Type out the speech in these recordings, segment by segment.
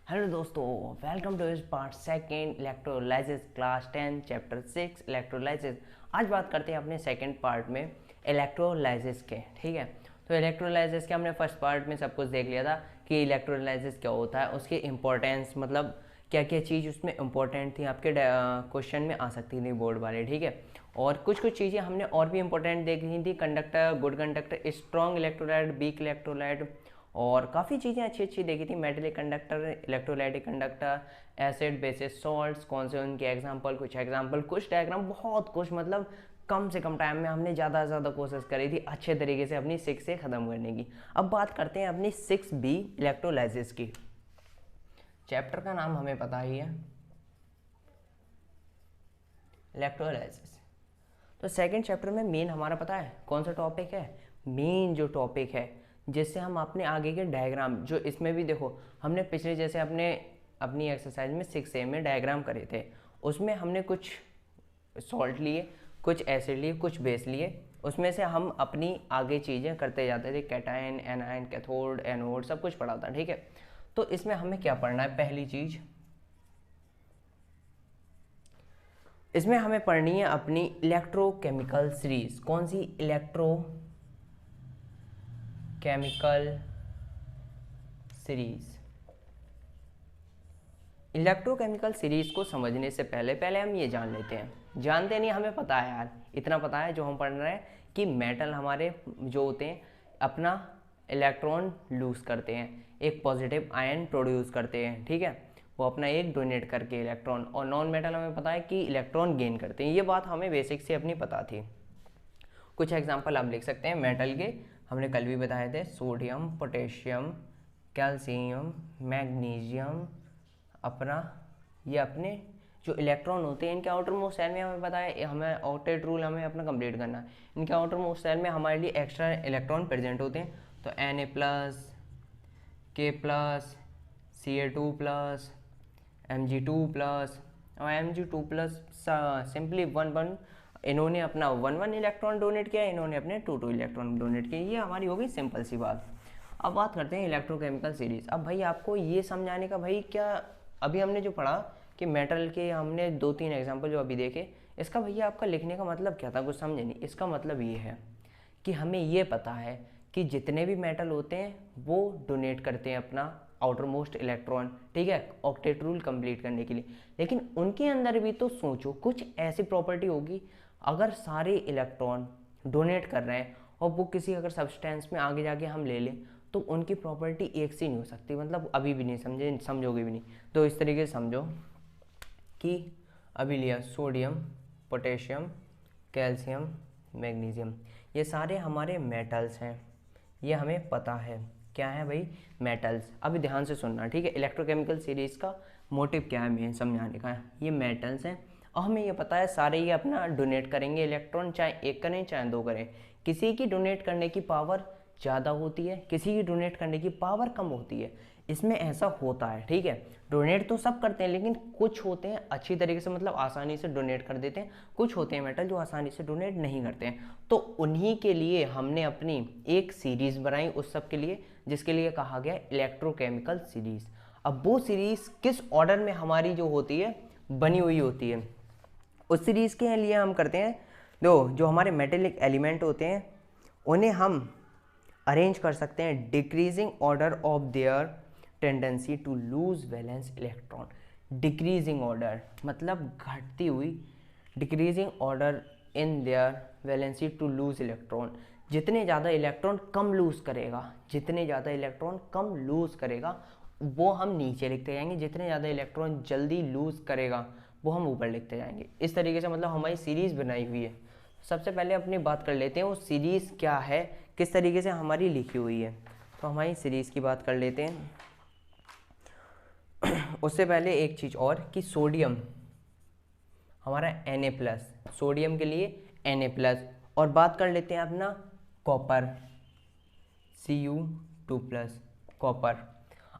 Hello दोस्तों, welcome to इस part second electrolysis class 10 chapter 6 electrolysis. आज बात करते हैं अपने सेकेंड पार्ट में इलेक्ट्रोलाइसिस के। ठीक है, तो इलेक्ट्रोलाइसिस के हमने फर्स्ट पार्ट में सब कुछ देख लिया था कि इलेक्ट्रोलाइसिस क्या होता है, उसकी इंपॉर्टेंस, मतलब क्या क्या चीज़ उसमें इंपॉर्टेंट थी, आपके क्वेश्चन में आ सकती थी बोर्ड वाले। ठीक है, और कुछ कुछ चीज़ें हमने और भी इंपॉर्टेंट देखी थी, conductor, good conductor, strong electrolyte, weak electrolyte, और काफ़ी चीज़ें अच्छी अच्छी देखी थी। Metallic conductor, electrolytic conductor, acid basis salts, कौन से उनके एग्जांपल, कुछ डायग्राम, बहुत कुछ, मतलब कम से कम टाइम में हमने ज़्यादा से ज़्यादा कोशिश करी थी अच्छे तरीके से अपनी 6 से ख़त्म करने की। अब बात करते हैं अपनी 6B इलेक्ट्रोलाइसिस की। चैप्टर का नाम हमें पता ही है, इलेक्ट्रोलाइसिस। तो सेकेंड चैप्टर में मेन हमारा पता है कौन सा टॉपिक है। मेन जो टॉपिक है जिससे हम अपने आगे के डायग्राम, जो इसमें भी देखो हमने पिछले जैसे अपनी एक्सरसाइज में 6A में डायग्राम करे थे, उसमें हमने कुछ सॉल्ट लिए, कुछ एसिड लिए, कुछ बेस लिए, उसमें से हम अपनी आगे चीज़ें करते जाते थे। कैटायन, एनायन, कैथोड, एनोड, सब कुछ पढ़ा था। ठीक है, तो इसमें हमें क्या पढ़ना है, पहली चीज़ इसमें हमें पढ़नी है अपनी इलेक्ट्रोकेमिकल सीरीज। कौन सी? Electrochemical series. इलेक्ट्रोकेमिकल सीरीज को समझने से पहले पहले हम ये जान लेते हैं, जानते नहीं, हमें पता है यार, इतना पता है जो हम पढ़ रहे हैं कि मेटल हमारे जो होते हैं अपना इलेक्ट्रॉन लूज करते हैं, एक पॉजिटिव आयन प्रोड्यूस करते हैं। ठीक है, वो अपना एक डोनेट करके इलेक्ट्रॉन, और नॉन मेटल हमें पता है कि इलेक्ट्रॉन गेन करते हैं। ये बात हमें बेसिक से अपनी पता थी। कुछ एग्जाम्पल आप लिख सकते हैं मेटल के, हमने कल भी बताए थे, सोडियम, पोटेशियम, कैल्शियम, मैग्नीशियम, अपना ये अपने जो इलेक्ट्रॉन होते हैं इनके आउटर मोस्ट सेल में हमें पता है, हमें ऑक्टेट रूल हमें अपना कंप्लीट करना है। इनके आउटर मोस्ट सेल में हमारे लिए एक्स्ट्रा इलेक्ट्रॉन प्रेजेंट होते हैं, तो Na+, K+, Ca2+, Mg2+, और Mg2+ सिंपली 1 1, इन्होंने अपना 1 1 इलेक्ट्रॉन डोनेट किया, इन्होंने अपने 2 2 इलेक्ट्रॉन डोनेट किए। ये हमारी हो गई सिंपल सी बात। अब बात करते हैं इलेक्ट्रोकेमिकल सीरीज। अब भाई आपको ये समझाने का, भाई क्या अभी हमने जो पढ़ा कि मेटल के हमने 2 3 एग्जांपल जो अभी देखे, इसका भैया आपका लिखने का मतलब क्या था, कुछ समझे नहीं। इसका मतलब ये है कि हमें ये पता है कि जितने भी मेटल होते हैं वो डोनेट करते हैं अपना आउटर मोस्ट इलेक्ट्रॉन, ठीक है, ऑक्टेट रूल कंप्लीट करने के लिए। लेकिन उनके अंदर भी तो सोचो कुछ ऐसी प्रॉपर्टी होगी, अगर सारे इलेक्ट्रॉन डोनेट कर रहे हैं और वो किसी अगर सब्सटेंस में आगे जाके हम ले लें तो उनकी प्रॉपर्टी एक सी नहीं हो सकती, मतलब अभी भी नहीं समझोगे भी नहीं। तो इस तरीके से समझो कि अभी लिया सोडियम, पोटेशियम, कैल्शियम, मैग्नीशियम, ये सारे हमारे मेटल्स हैं, ये हमें पता है क्या है भाई, मेटल्स। अभी ध्यान से सुनना, ठीक है, इलेक्ट्रोकेमिकल सीरीज का मोटिव क्या है मेन समझाने का, ये मेटल्स हैं और हमें ये पता है सारे ये अपना डोनेट करेंगे इलेक्ट्रॉन, चाहे एक करें चाहे 2 करें। किसी की डोनेट करने की पावर ज़्यादा होती है, किसी की डोनेट करने की पावर कम होती है, इसमें ऐसा होता है। ठीक है, डोनेट तो सब करते हैं लेकिन कुछ होते हैं अच्छी तरीके से, मतलब आसानी से डोनेट कर देते हैं, कुछ होते हैं मेटल जो आसानी से डोनेट नहीं करते हैं। तो उन्हीं के लिए हमने अपनी एक सीरीज़ बनाई उस सब के लिए, जिसके लिए कहा गया इलेक्ट्रोकेमिकल सीरीज़। अब वो सीरीज़ किस ऑर्डर में हमारी जो होती है बनी हुई होती है, उस सीरीज़ के लिए हम करते हैं, दो जो हमारे मेटेलिक एलिमेंट होते हैं उन्हें हम अरेंज कर सकते हैं decreasing order of their tendency to lose valence electron. Decreasing order मतलब घटती हुई, decreasing order in their valency to lose electron. जितने ज़्यादा इलेक्ट्रॉन कम लूज करेगा, जितने ज़्यादा इलेक्ट्रॉन कम लूज करेगा वो हम नीचे लिखते जाएंगे, जितने ज़्यादा इलेक्ट्रॉन जल्दी लूज करेगा वो हम ऊपर लिखते जाएंगे। इस तरीके से मतलब हमारी सीरीज़ बनाई हुई है। सबसे पहले अपनी बात कर लेते हैं वो सीरीज़ क्या है, किस तरीके से हमारी लिखी हुई है। तो हमारी सीरीज़ की बात कर लेते हैं। उससे पहले एक चीज़ और कि सोडियम हमारा Na+, सोडियम के लिए Na+, और बात कर लेते हैं अपना कॉपर, Cu2+, कॉपर।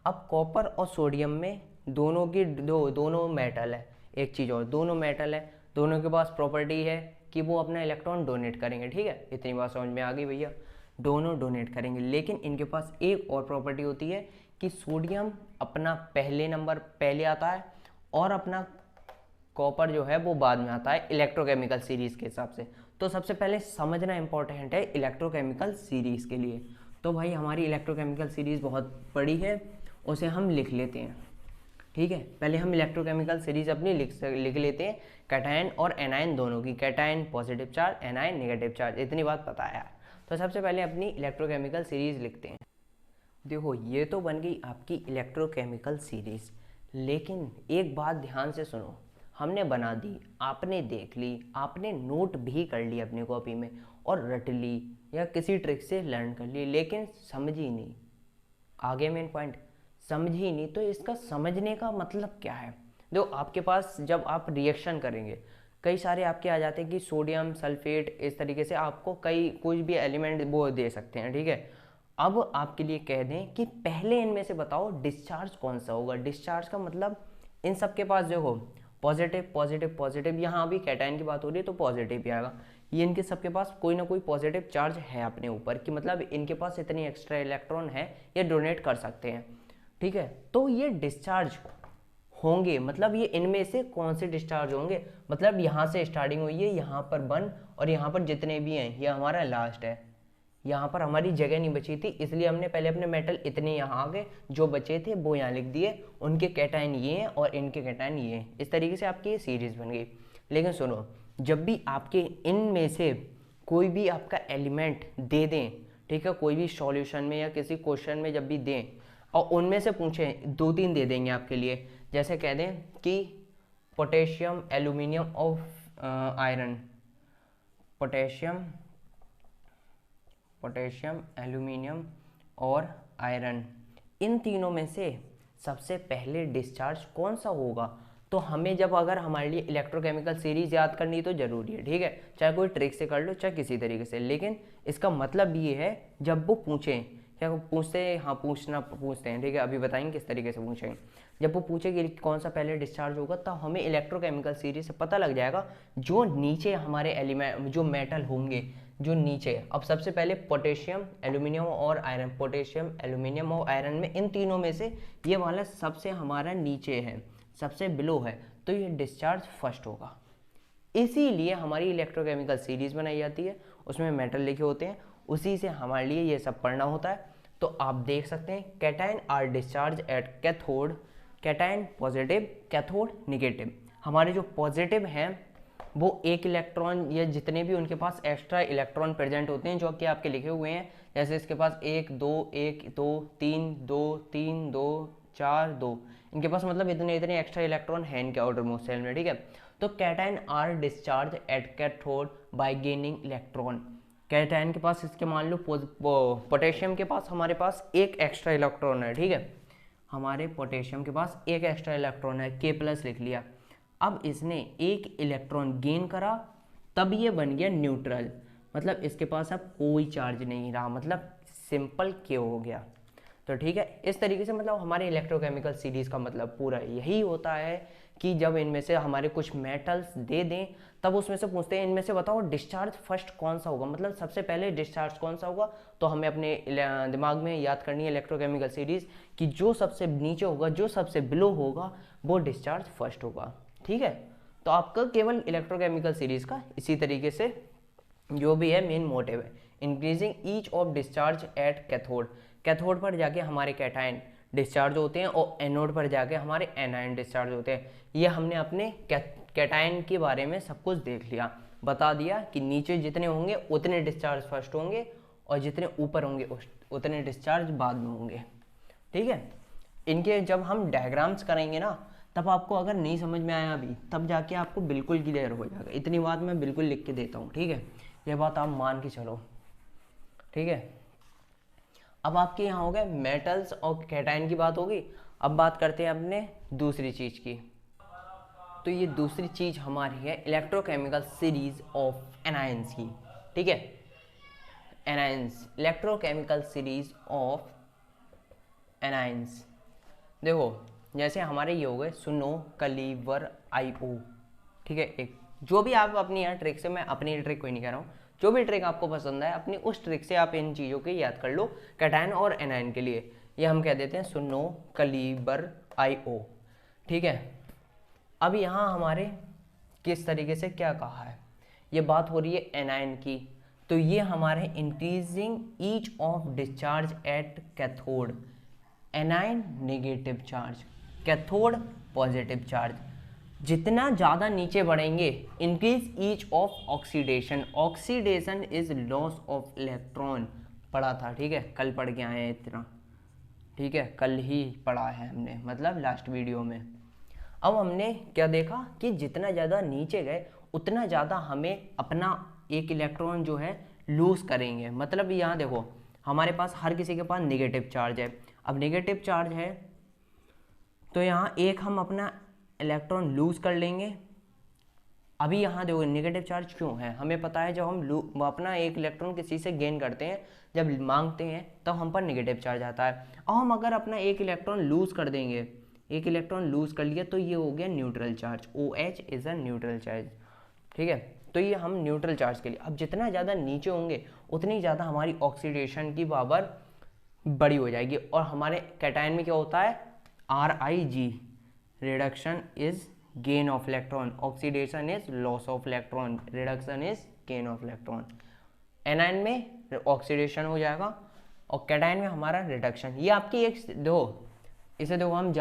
अब कॉपर और सोडियम में दोनों की दोनों मेटल है, एक चीज़ और, दोनों मेटल है, दोनों के पास प्रॉपर्टी है कि वो अपना इलेक्ट्रॉन डोनेट करेंगे। ठीक है, इतनी बात समझ में आ गई भैया, दोनों डोनेट करेंगे। लेकिन इनके पास एक और प्रॉपर्टी होती है कि सोडियम अपना पहले नंबर पहले आता है और अपना कॉपर जो है वो बाद में आता है इलेक्ट्रोकेमिकल सीरीज़ के हिसाब से। तो सबसे पहले समझना इंपॉर्टेंट है इलेक्ट्रोकेमिकल सीरीज़ के लिए। तो भाई हमारी इलेक्ट्रोकेमिकल सीरीज़ बहुत बड़ी है, उसे हम लिख लेते हैं। ठीक है, पहले हम इलेक्ट्रोकेमिकल सीरीज अपनी लिख लेते हैं कैटायन और एनायन दोनों की। Cation positive charge, anion negative charge, इतनी बात पता है। तो सबसे पहले अपनी इलेक्ट्रोकेमिकल सीरीज लिखते हैं। देखो ये तो बन गई आपकी इलेक्ट्रोकेमिकल सीरीज, लेकिन एक बात ध्यान से सुनो, हमने बना दी, आपने देख ली, आपने नोट भी कर ली अपनी कॉपी में और रट ली या किसी ट्रिक से लर्न कर ली, लेकिन समझी नहीं। आगे मेन पॉइंट, समझी नहीं तो इसका समझने का मतलब क्या है। देखो आपके पास जब आप रिएक्शन करेंगे कई सारे आपके आ जाते हैं कि सोडियम सल्फेट, इस तरीके से आपको कोई भी एलिमेंट वो दे सकते हैं। ठीक है, अब आपके लिए कह दें कि पहले इनमें से बताओ डिस्चार्ज कौन सा होगा। डिस्चार्ज का मतलब इन सब के पास देखो पॉजिटिव पॉजिटिव पॉजिटिव, यहाँ अभी कैटायन की बात हो रही है तो पॉजिटिव ही आएगा। ये इनके सबके पास कोई ना कोई पॉजिटिव चार्ज है अपने ऊपर, कि मतलब इनके पास इतनी एक्स्ट्रा इलेक्ट्रॉन है, ये डोनेट कर सकते हैं। ठीक है, तो ये डिस्चार्ज होंगे, मतलब ये इनमें से कौन से डिस्चार्ज होंगे, मतलब यहाँ से स्टार्टिंग हुई है, यहाँ पर 1 और यहाँ पर जितने भी हैं ये हमारा लास्ट है। यहाँ पर हमारी जगह नहीं बची थी, इसलिए हमने पहले अपने मेटल इतने यहाँ आ गए, जो बचे थे वो यहाँ लिख दिए, उनके कैटायन ये हैं और इनके कैटायन ये हैं। इस तरीके से आपकी ये सीरीज बन गई। लेकिन सुनो, जब भी आपके इनमें से कोई भी आपका एलिमेंट दे दें, ठीक है, कोई भी सॉल्यूशन में या किसी क्वेश्चन में जब भी दें और उनमें से पूछें, 2-3 दे देंगे आपके लिए, जैसे कह दें कि पोटेशियम एल्यूमिनियम और आयरन, पोटेशियम एल्यूमिनियम और आयरन, इन तीनों में से सबसे पहले डिस्चार्ज कौन सा होगा। तो हमें जब अगर हमारे लिए इलेक्ट्रोकेमिकल सीरीज याद करनी तो ज़रूरी है। ठीक है, चाहे कोई ट्रिक से कर लो चाहे किसी तरीके से, लेकिन इसका मतलब ये है जब वो पूछें, क्या वो पूछते हैं, हाँ पूछते हैं। ठीक है, अभी बताएंगे किस तरीके से पूछेंगे। जब वो पूछे कि कौन सा पहले डिस्चार्ज होगा, तो हमें इलेक्ट्रोकेमिकल सीरीज से पता लग जाएगा जो नीचे हमारे एलिमेंट जो मेटल होंगे जो नीचे। अब सबसे पहले पोटेशियम एल्यूमिनियम और आयरन, पोटेशियम एल्यूमिनियम और आयरन में इन तीनों में से ये वाला सबसे हमारा नीचे है, सबसे बिलो है, तो ये डिस्चार्ज फर्स्ट होगा। इसीलिए हमारी इलेक्ट्रोकेमिकल सीरीज बनाई जाती है, उसमें मेटल लिखे होते हैं, उसी से हमारे लिए ये सब पढ़ना होता है। तो आप देख सकते हैं cation are discharge at cathode, cation positive, cathode negative. हमारे जो पॉजिटिव हैं वो एक इलेक्ट्रॉन या जितने भी उनके पास एक्स्ट्रा इलेक्ट्रॉन प्रेजेंट होते हैं जो कि आपके लिखे हुए हैं, जैसे इसके पास 1 2 1 2 3 2 3 2 4 2, इनके पास मतलब इतने इतने एक्स्ट्रा इलेक्ट्रॉन हैं इनके आउटर मोस्ट शेल में। ठीक है, तो cation are discharge at cathode by gaining electron. Cation के पास इसके मान लो पोटेशियम के पास हमारे पास एक एक्स्ट्रा इलेक्ट्रॉन है। ठीक है, हमारे पोटेशियम के पास एक एक्स्ट्रा इलेक्ट्रॉन है, K+ लिख लिया। अब इसने एक इलेक्ट्रॉन गेन करा, तब ये बन गया न्यूट्रल, मतलब इसके पास अब कोई चार्ज नहीं रहा, मतलब सिंपल K हो गया। तो ठीक है, इस तरीके से मतलब हमारे इलेक्ट्रोकेमिकल सीरीज का मतलब पूरा यही होता है कि जब इनमें से हमारे कुछ मेटल्स दे दें तब उसमें से पूछते हैं इनमें से बताओ डिस्चार्ज फर्स्ट कौन सा होगा, मतलब सबसे पहले डिस्चार्ज कौन सा होगा। तो हमें अपने दिमाग में याद करनी है इलेक्ट्रोकेमिकल सीरीज कि जो सबसे नीचे होगा, जो सबसे बिलो होगा, वो डिस्चार्ज फर्स्ट होगा। ठीक है, तो आपका केवल इलेक्ट्रोकेमिकल सीरीज का इसी तरीके से जो भी है मेन मोटिव है, increasing each of discharge at cathode. Cathode पर जाके हमारे कैटायन डिस्चार्ज होते हैं और एनोड पर जाके हमारे एनायन डिस्चार्ज होते हैं। ये हमने अपने कैटायन के बारे में सब कुछ देख लिया, बता दिया कि नीचे जितने होंगे उतने डिस्चार्ज फर्स्ट होंगे और जितने ऊपर होंगे उतने डिस्चार्ज बाद में होंगे। ठीक है, इनके जब हम डायग्राम्स करेंगे ना, तब आपको अगर नहीं समझ में आया अभी, तब जाके आपको बिल्कुल क्लियर हो जाएगा। इतनी बात मैं बिल्कुल लिख के देता हूँ। ठीक है, ये बात आप मान के चलो। ठीक है, अब आपके यहाँ हो गए मेटल्स और कैटायन की बात होगी। अब बात करते हैं अपने दूसरी चीज़ की। तो ये दूसरी चीज़ हमारी है इलेक्ट्रोकेमिकल सीरीज ऑफ एनायंस की। ठीक है, anions, electrochemical series of anions. देखो जैसे हमारे ये हो गए सुनो कलीवर IO। ठीक है, एक जो भी आप अपनी यहाँ ट्रिक से, मैं अपनी ट्रिक कोई नहीं कह रहा हूँ, जो भी ट्रिक आपको पसंद है अपनी उस ट्रिक से आप इन चीज़ों के याद कर लो कैटायन और एनायन के लिए। ये हम कह देते हैं सुनो कलीबर IO। ठीक है, अब यहाँ हमारे किस तरीके से क्या कहा है, ये बात हो रही है एनायन की, तो ये हमारे increasing each of discharge at cathode, anion negative charge, cathode positive charge, जितना ज़्यादा नीचे बढ़ेंगे increase each of oxidation, oxidation is loss of electron, पढ़ा था, ठीक है, कल पढ़ के आए हैं इतना, ठीक है, कल ही पढ़ा है हमने, मतलब लास्ट वीडियो में। अब हमने क्या देखा कि जितना ज़्यादा नीचे गए उतना ज़्यादा हमें अपना एक इलेक्ट्रॉन जो है लूज करेंगे, मतलब यहाँ देखो हमारे पास हर किसी के पास नेगेटिव चार्ज है, अब नेगेटिव चार्ज है तो यहाँ एक हम अपना इलेक्ट्रॉन लूज कर लेंगे। अभी यहाँ देखो नेगेटिव चार्ज क्यों है, हमें पता है जब हम अपना एक इलेक्ट्रॉन किसी से गेन करते हैं, जब मांगते हैं तब हम पर नेगेटिव चार्ज आता है, और हम अगर अपना एक इलेक्ट्रॉन लूज कर देंगे, एक इलेक्ट्रॉन लूज कर लिया तो ये हो गया neutral charge, OH is a neutral charge, ठीक है, तो ये हम न्यूट्रल चार्ज के लिए। अब जितना ज़्यादा नीचे होंगे उतनी ज़्यादा हमारी ऑक्सीडेशन की पावर बड़ी हो जाएगी, और हमारे कैटायन में क्या होता है RIG, reduction is gain of electron, oxidation is loss of electron, reduction is gain of electron. Anion में ऑक्सीडेशन हो जाएगा और कैटायन में हमारा रिडक्शन। ये आपकी एक दो, इसे देखो हम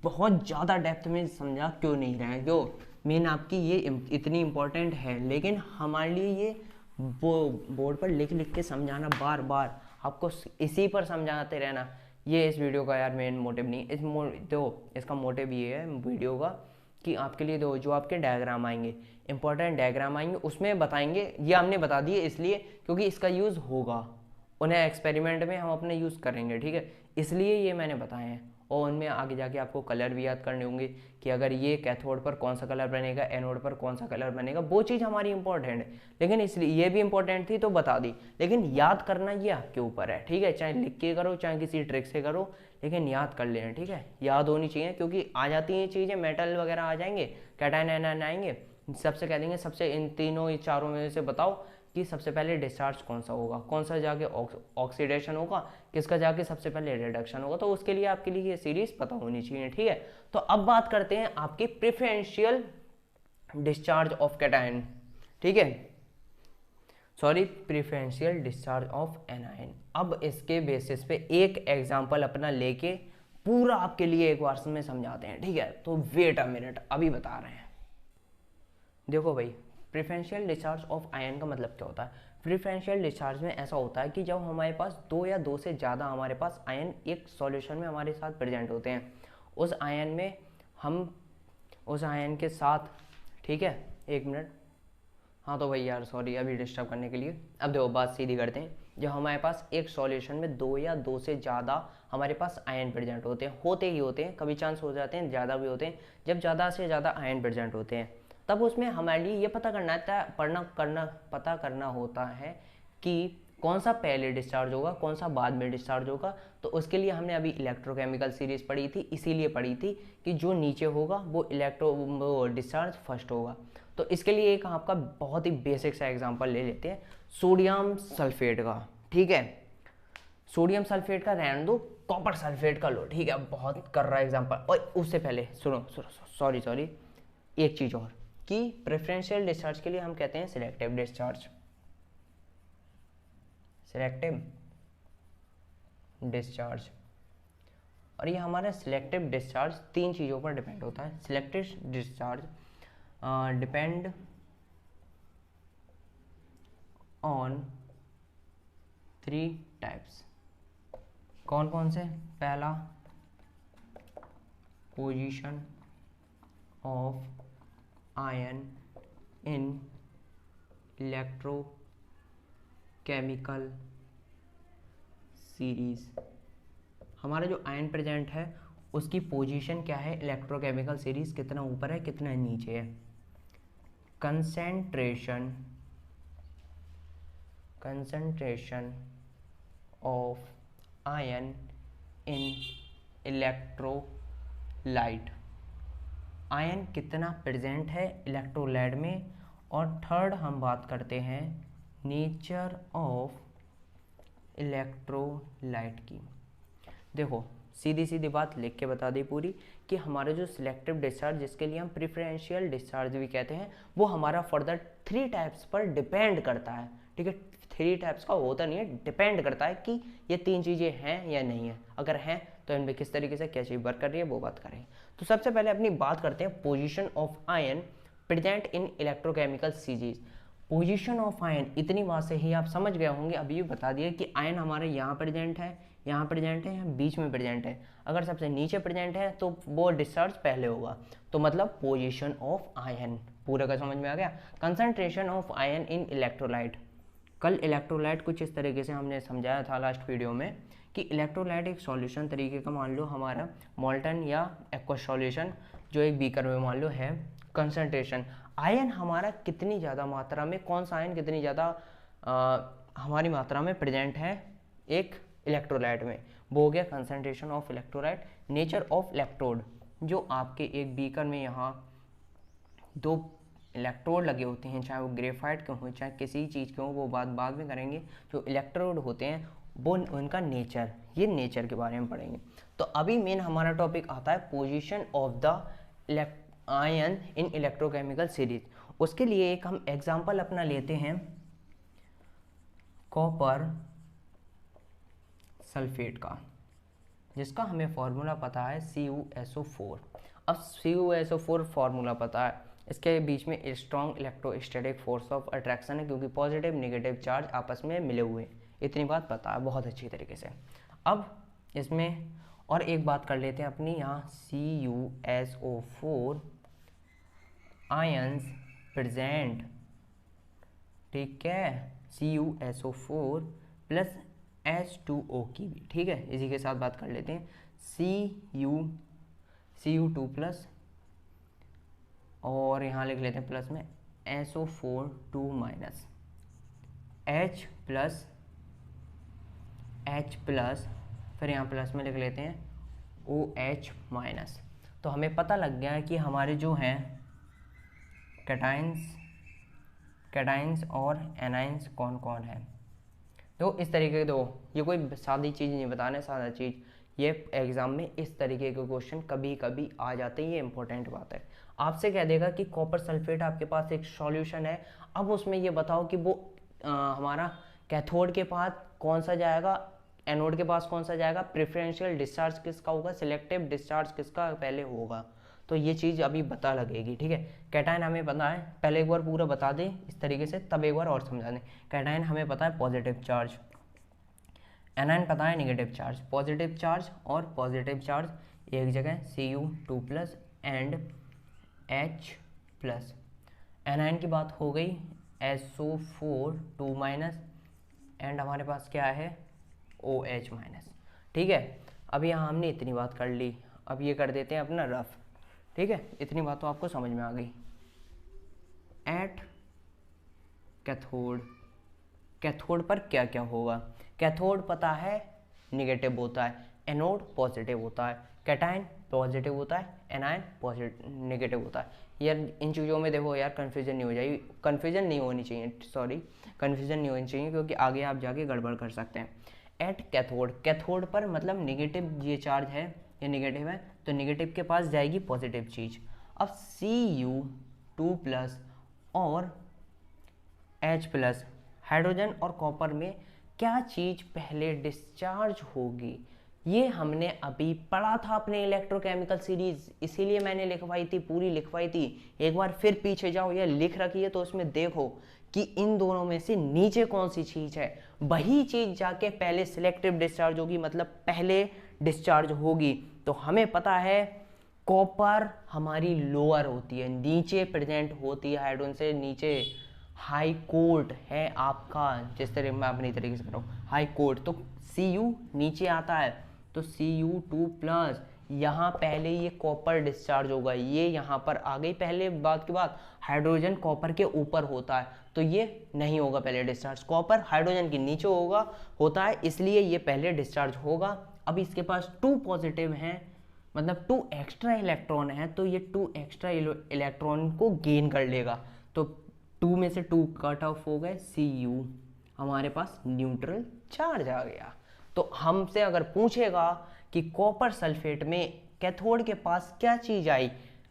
बहुत ज़्यादा डेप्थ में समझा क्यों नहीं रहे हैं, जो मेन आपकी ये इतनी इम्पोर्टेंट है, लेकिन हमारे लिए ये बोर्ड पर लिख लिख के समझाना, बार बार आपको इसी पर समझाते रहना, ये इस वीडियो का यार मेन मोटिव नहीं, इसका मोटिव ये है वीडियो का कि आपके लिए जो आपके डायग्राम आएंगे, इंपॉर्टेंट डायग्राम आएंगे, उसमें बताएंगे, ये हमने बता दिए इसलिए क्योंकि इसका यूज़ होगा, उन्हें एक्सपेरिमेंट में हम अपने यूज़ करेंगे, ठीक है, इसलिए ये मैंने बताए हैं। और उनमें आगे जाके आपको कलर भी याद करने होंगे कि अगर ये कैथोड पर कौन सा कलर बनेगा, एनोड पर कौन सा कलर बनेगा, वो चीज़ हमारी इंपॉर्टेंट है, लेकिन इसलिए ये भी इंपॉर्टेंट थी तो बता दी, लेकिन याद करना ये आपके ऊपर है, ठीक है, चाहे लिख के करो चाहे किसी ट्रिक से करो, लेकिन याद कर लेना, ठीक है, याद होनी चाहिए, क्योंकि आ जाती हैं चीज़ें, मेटल वगैरह आ जाएंगे, कैटायन एनायन आएंगे, सबसे कह देंगे सबसे इन तीनों या चारों में से बताओ कि सबसे पहले डिस्चार्ज कौन सा होगा, कौन सा जाके ऑक्सीडेशन होगा, किसका जाके सबसे पहले रिडक्शन होगा, तो उसके लिए आपके लिए ये सीरीज पता होनी चाहिए, ठीक है। तो अब बात करते हैं आपकी प्रेफरेंशियल डिस्चार्ज ऑफ कैटायन, ठीक है, sorry preferential discharge of anion. अब इसके बेसिस पे एक एग्जांपल अपना लेके पूरा आपके लिए एक बार में समझाते हैं, ठीक है, तो वेट अ मिनट, अभी बता रहे हैं। देखो भाई, प्रेफरेंशियल डिस्चार्ज ऑफ आयन का मतलब क्या होता है। प्रेफरेंशियल डिस्चार्ज में ऐसा होता है कि जब हमारे पास दो या दो से ज़्यादा हमारे पास आयन एक सॉल्यूशन में हमारे साथ प्रेजेंट होते हैं, उस आयन में हम उस आयन के साथ, ठीक है, एक मिनट, हाँ तो भाई यार सॉरी अभी डिस्टर्ब करने के लिए। अब देखो बात सीधी करते हैं, जब हमारे पास एक सॉल्यूशन में दो या दो से ज़्यादा हमारे पास आयन प्रेजेंट होते ही होते हैं, कभी चांस हो जाते हैं ज़्यादा भी होते हैं, जब ज़्यादा से ज़्यादा आयन प्रेजेंट होते हैं तब उसमें हमारे लिए ये पता करना होता है कि कौन सा पहले डिस्चार्ज होगा, कौन सा बाद में डिस्चार्ज होगा। तो उसके लिए हमने अभी इलेक्ट्रोकेमिकल सीरीज पढ़ी थी, इसीलिए पढ़ी थी कि जो नीचे होगा वो डिस्चार्ज फर्स्ट होगा। तो इसके लिए एक आपका बहुत ही बेसिक सा एग्जांपल ले लेते हैं, सोडियम सल्फेट का, ठीक है, सोडियम सल्फेट का रहने दो, कॉपर सल्फेट का लो, ठीक है, बहुत कर रहा है एग्जांपल। और उससे पहले सुनो सॉरी एक चीज़ और, कि प्रेफरेंशियल डिस्चार्ज के लिए हम कहते हैं सिलेक्टिव डिस्चार्ज, और ये हमारा सिलेक्टिव डिस्चार्ज तीन चीज़ों पर डिपेंड होता है। Selective discharge depend on 3 types. कौन कौन से? पहला, position of ion in electrochemical series, हमारा जो आयन प्रेजेंट है उसकी पोजीशन क्या है, इलेक्ट्रोकेमिकल सीरीज कितना ऊपर है कितना नीचे है। Concentration of ion in electrolyte, ion कितना प्रेजेंट है इलेक्ट्रोलाइट में। और थर्ड हम बात करते हैं नेचर ऑफ इलेक्ट्रोलाइट की। देखो सीधी सीधी बात लिख के बता दी पूरी कि हमारा जो सिलेक्टिव डिस्चार्ज, जिसके लिए हम प्रिफरेंशियल डिस्चार्ज भी कहते हैं, वो हमारा फर्दर 3 टाइप्स पर डिपेंड करता है। ठीक है, 3 टाइप्स का होता नहीं है, डिपेंड करता है कि ये 3 चीज़ें हैं या नहीं है। अगर हैं तो इनमें किस तरीके से क्या चीज़ वर्क कर रही है वो बात करें। तो सबसे पहले अपनी बात करते हैं position of ion present in electrochemical series. Position of ion, इतनी बात से ही आप समझ गए होंगे, अभी भी बता दिया कि आयन हमारे यहाँ प्रेजेंट है, यहाँ प्रेजेंट है, यहाँ बीच में प्रेजेंट है। अगर सबसे नीचे प्रेजेंट है तो वो डिस्चार्ज पहले होगा, तो मतलब पोजीशन ऑफ आयन। पूरा का समझ में आ गया। Concentration of ion in electrolyte. कल इलेक्ट्रोलाइट कुछ इस तरीके से हमने समझाया था लास्ट वीडियो में कि इलेक्ट्रोलाइट एक सॉल्यूशन तरीके का, मान लो हमारा मोल्टन या एक्वस सॉल्यूशन जो एक बीकर में मान लो है। कंसंट्रेशन, आयन हमारा कितनी ज़्यादा मात्रा में, कौन सा आयन कितनी ज़्यादा हमारी मात्रा में प्रेजेंट है एक इलेक्ट्रोलाइट में, वो हो गया concentration of electrolyte. Nature of electrode, जो आपके एक बीकर में यहाँ 2 इलेक्ट्रोड लगे होते हैं, चाहे वो ग्रेफाइट के हों चाहे किसी चीज़ के हों, वो बात बाद में करेंगे। जो इलेक्ट्रोड होते हैं वो उनका नेचर, ये नेचर के बारे में पढ़ेंगे। तो अभी मेन हमारा टॉपिक आता है position of the ion in electrochemical series. उसके लिए एक हम एग्जांपल अपना लेते हैं कॉपर सल्फेट का, जिसका हमें फॉर्मूला पता है CuSO4। अब CuSO4 फॉर्मूला पता है, इसके बीच में strong electrostatic force of attraction है, क्योंकि पॉजिटिव नेगेटिव चार्ज आपस में मिले हुए, इतनी बात पता है बहुत अच्छी तरीके से। अब इसमें और एक बात कर लेते हैं अपनी, यहाँ CuSO4 आयंस प्रेजेंट, ठीक है, CuSO4 प्लस H2O की भी, ठीक है। इसी के साथ बात कर लेते हैं Cu2 प्लस, और यहाँ लिख लेते हैं प्लस में SO4 2 माइनस, H प्लस, फिर यहाँ प्लस में लिख लेते हैं OH माइनस। तो हमें पता लग गया है कि हमारे जो हैं कैटाइंस और एनाइंस कौन कौन है। तो इस तरीके के, दो ये कोई सादी चीज़ नहीं बताने, सादा चीज़, ये एग्ज़ाम में इस तरीके के क्वेश्चन कभी कभी आ जाते हैं, ये इंपॉर्टेंट बात है। आपसे कह देगा कि कॉपर सल्फेट आपके पास एक सॉल्यूशन है, अब उसमें ये बताओ कि वो हमारा कैथोड के पास कौन सा जाएगा, एनोड के पास कौन सा जाएगा, प्रेफरेंशियल डिस्चार्ज किसका होगा, सिलेक्टिव डिस्चार्ज किसका पहले होगा। तो ये चीज़ अभी पता लगेगी, ठीक है। कैटायन हमें पता है, पहले एक बार पूरा बता दें इस तरीके से, तब एक बार और समझा दें। कैटायन हमें पता है पॉजिटिव चार्ज, एनायन पता है नेगेटिव चार्ज। पॉजिटिव चार्ज और पॉजिटिव चार्ज एक जगह Cu2 plus and H plus. Anion की बात हो गई, SO4 2 माइनस एंड हमारे पास क्या है OH माइनस, ठीक है। अब यहाँ हमने इतनी बात कर ली, अब ये कर देते हैं अपना रफ, ठीक है। इतनी बात तो आपको समझ में आ गई। एट कैथोड, कैथोड पर क्या क्या होगा, कैथोड पता है निगेटिव होता है, एनोड पॉजिटिव होता है, कैटायन पॉजिटिव होता है, एनायन पॉजिटिव नेगेटिव होता है। यार इन चीज़ों में देखो यार कन्फ्यूजन नहीं हो जाएगी, कन्फ्यूजन नहीं होनी चाहिए, सॉरी कन्फ्यूजन नहीं होनी चाहिए, क्योंकि आगे आप जाके गड़बड़ कर सकते हैं। एट कैथोड, कैथोड पर मतलब निगेटिव ये चार्ज है, ये निगेटिव है, तो निगेटिव के पास जाएगी पॉजिटिव चीज़। अब Cu2 प्लस और H प्लस, हाइड्रोजन और कॉपर में क्या चीज़ पहले डिस्चार्ज होगी, ये हमने अभी पढ़ा था अपने इलेक्ट्रोकेमिकल सीरीज, इसीलिए मैंने लिखवाई थी, पूरी लिखवाई थी। एक बार फिर पीछे जाओ, या लिख रखी है तो उसमें देखो कि इन दोनों में से नीचे कौन सी चीज़ है, वही चीज़ जाके पहले सिलेक्टिव डिस्चार्ज होगी, मतलब पहले डिस्चार्ज होगी। तो हमें पता है कॉपर हमारी लोअर होती है, नीचे प्रेजेंट होती है, हाइड्रोजन से नीचे हाई कोर्ट है आपका, जिस तरह मैं अपनी तरीके से कर रहा हूँ हाई कोर्ट। तो Cu नीचे आता है, तो Cu2 प्लस, यहाँ पहले ये कॉपर डिस्चार्ज होगा, ये यहाँ पर आ गई पहले बात के बाद, हाइड्रोजन कॉपर के ऊपर होता है, तो ये नहीं होगा पहले डिस्चार्ज, कॉपर हाइड्रोजन के नीचे होता है, इसलिए ये पहले डिस्चार्ज होगा। अब इसके पास 2 पॉजिटिव हैं, मतलब 2 एक्स्ट्रा इलेक्ट्रॉन है, तो ये 2 एक्स्ट्रा इलेक्ट्रॉन को गेन कर लेगा, तो 2 में से 2 कट ऑफ हो गए, Cu हमारे पास न्यूट्रल चार्ज आ गया। तो हमसे अगर पूछेगा कि कॉपर सल्फेट में कैथोड के पास क्या चीज़ आई,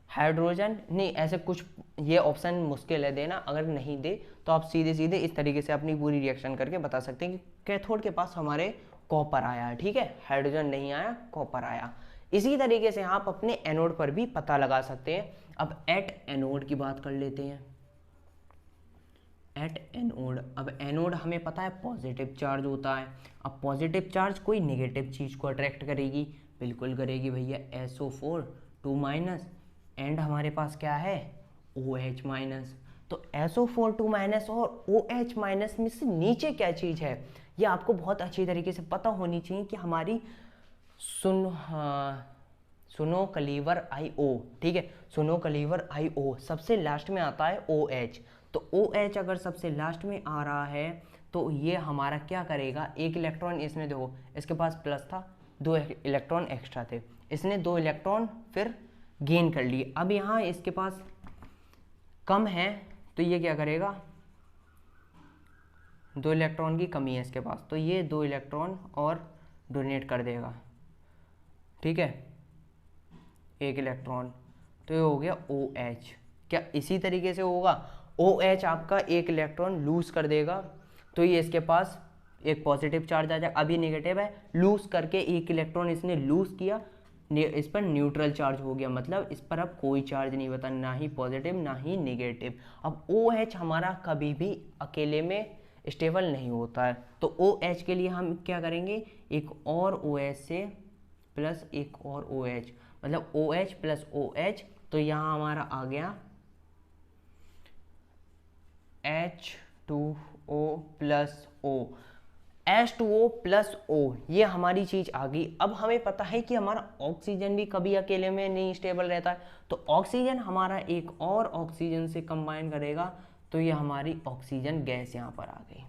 हाइड्रोजन, नहीं ऐसे कुछ, ये ऑप्शन मुश्किल है देना, अगर नहीं दे तो आप सीधे सीधे इस तरीके से अपनी पूरी रिएक्शन करके बता सकते हैं कि कैथोड के पास हमारे कॉपर आया है, ठीक है, हाइड्रोजन नहीं आया, कॉपर आया। इसी तरीके से आप अपने एनोड पर भी पता लगा सकते हैं। अब एट एनोड की बात कर लेते हैं। एट एनोड, अब एनोड हमें पता है पॉजिटिव चार्ज होता है। अब पॉजिटिव चार्ज कोई नेगेटिव चीज़ को अट्रैक्ट करेगी, बिल्कुल करेगी भैया, SO4 2 माइनस, एंड हमारे पास क्या है OH माइनस। तो SO4 2 माइनस और OH माइनस में से नीचे क्या चीज़ है, ये आपको बहुत अच्छी तरीके से पता होनी चाहिए कि हमारी सुनो कलीवर IO, ठीक है, सुनो कलीवर IO सबसे लास्ट में आता है OH। तो OH अगर सबसे लास्ट में आ रहा है तो ये हमारा क्या करेगा, एक इलेक्ट्रॉन इसमें देखो, इसके पास प्लस था, 2 इलेक्ट्रॉन एक्स्ट्रा थे, इसने 2 इलेक्ट्रॉन फिर गेन कर लिए। अब यहाँ इसके पास कम है तो ये क्या करेगा, 2 इलेक्ट्रॉन की कमी है इसके पास, तो ये 2 इलेक्ट्रॉन और डोनेट कर देगा, ठीक है, 1 इलेक्ट्रॉन, तो ये हो गया OH। क्या इसी तरीके से होगा, OH आपका 1 इलेक्ट्रॉन लूज कर देगा, तो ये इसके पास एक पॉजिटिव चार्ज आ जाएगा, अभी नेगेटिव है, लूज करके 1 इलेक्ट्रॉन इसने लूज किया, इस पर न्यूट्रल चार्ज हो गया, मतलब इस पर अब कोई चार्ज नहीं बता, ना ही पॉजिटिव ना ही नेगेटिव। अब OH हमारा कभी भी अकेले में स्टेबल नहीं होता है, तो OH के लिए हम क्या करेंगे, एक और OH से प्लस एक और OH, मतलब OH प्लस OH, तो यहाँ हमारा आ गया H2O plus O, H2O plus O, ये हमारी चीज़ आ गई। अब हमें पता है कि हमारा ऑक्सीजन भी कभी अकेले में नहीं स्टेबल रहता है, तो ऑक्सीजन हमारा एक और ऑक्सीजन से कंबाइन करेगा, तो ये हमारी ऑक्सीजन गैस यहाँ पर आ गई।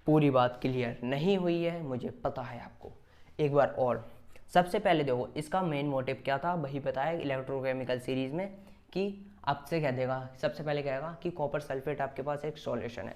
पूरी बात क्लियर नहीं हुई है, मुझे पता है आपको, एक बार और। सबसे पहले देखो इसका मेन मोटिव क्या था, वही बताया इलेक्ट्रोकेमिकल सीरीज में, कि आपसे कह देगा, सबसे पहले कहेगा कि कॉपर सल्फेट आपके पास एक सॉल्यूशन है,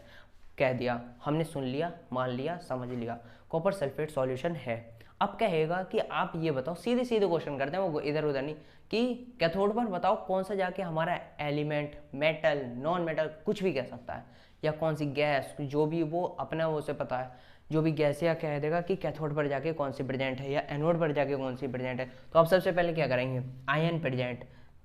कह दिया, हमने सुन लिया, मान लिया, समझ लिया, कॉपर सल्फेट सॉल्यूशन है। अब कहेगा कि आप ये बताओ, सीधे सीधे क्वेश्चन करते हैं, वो इधर उधर नहीं, कि कैथोड पर बताओ कौन सा जाके हमारा एलिमेंट, मेटल, नॉन मेटल, कुछ भी कह सकता है, या कौन सी गैस, जो भी वो अपना वो से पता है, जो भी गैस, या कह देगा कि कैथोड पर जाके कौन सी प्रेजेंट है या एनोड पर जाके कौन सी प्रेजेंट है। तो आप सबसे पहले क्या करेंगे, आयन प्रेजेंट,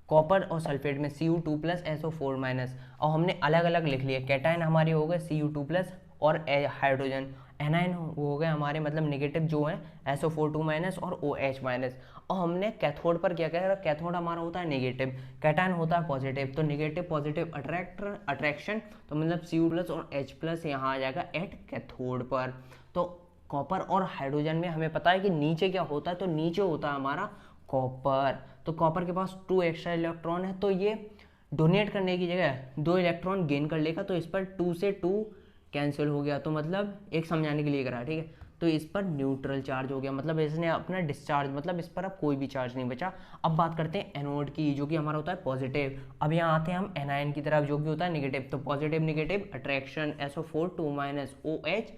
कॉपर और सल्फेट में Cu2 प्लस SO4 माइनस, और हमने अलग अलग लिख लिया, कैटायन हमारे हो गए Cu2 प्लस और हाइड्रोजन, एनायन हो गए हमारे मतलब नेगेटिव जो है SO4 2 माइनस और OH माइनस। और हमने कैथोड पर क्या कह, कैथोड हमारा होता है नेगेटिव, कैटायन होता है पॉजिटिव, तो नेगेटिव पॉजिटिव अट्रैक्शन, तो मतलब Cu प्लस और H प्लस यहाँ आ जाएगा एट कैथोड पर। तो कॉपर और हाइड्रोजन में हमें पता है कि नीचे क्या होता है, तो नीचे होता है हमारा कॉपर, तो कॉपर के पास 2 एक्स्ट्रा इलेक्ट्रॉन है, तो ये डोनेट करने की जगह 2 इलेक्ट्रॉन गेन कर लेगा, तो इस पर 2 से 2 कैंसिल हो गया, तो मतलब एक समझाने के लिए करा, ठीक है, तो इस पर न्यूट्रल चार्ज हो गया, मतलब इसने अपना डिस्चार्ज, मतलब इस पर अब कोई भी चार्ज नहीं बचा। अब बात करते हैं एनोड की, जो कि हमारा होता है पॉजिटिव। अब यहाँ आते हैं हम एनायन की तरफ, जो कि होता है नेगेटिव, तो positive negative attraction, SO4 2 minus OH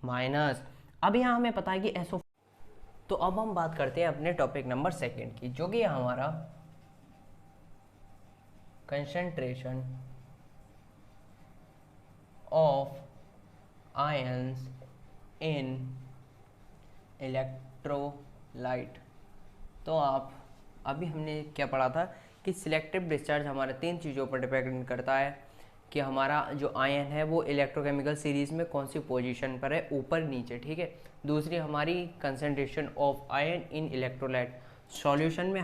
minus. अब यहाँ हमें पता है कि SO, तो अब हम बात करते हैं अपने टॉपिक नंबर 2 की, जो कि हमारा concentration of ions in electrolyte. तो आप अभी हमने क्या पढ़ा था कि सिलेक्टिव डिस्चार्ज हमारे 3 चीज़ों पर डिपेंड करता है, कि हमारा जो आयन है वो इलेक्ट्रोकेमिकल सीरीज में कौन सी पोजीशन पर है, ऊपर नीचे, ठीक है। दूसरी हमारी concentration of ion in electrolyte, solution में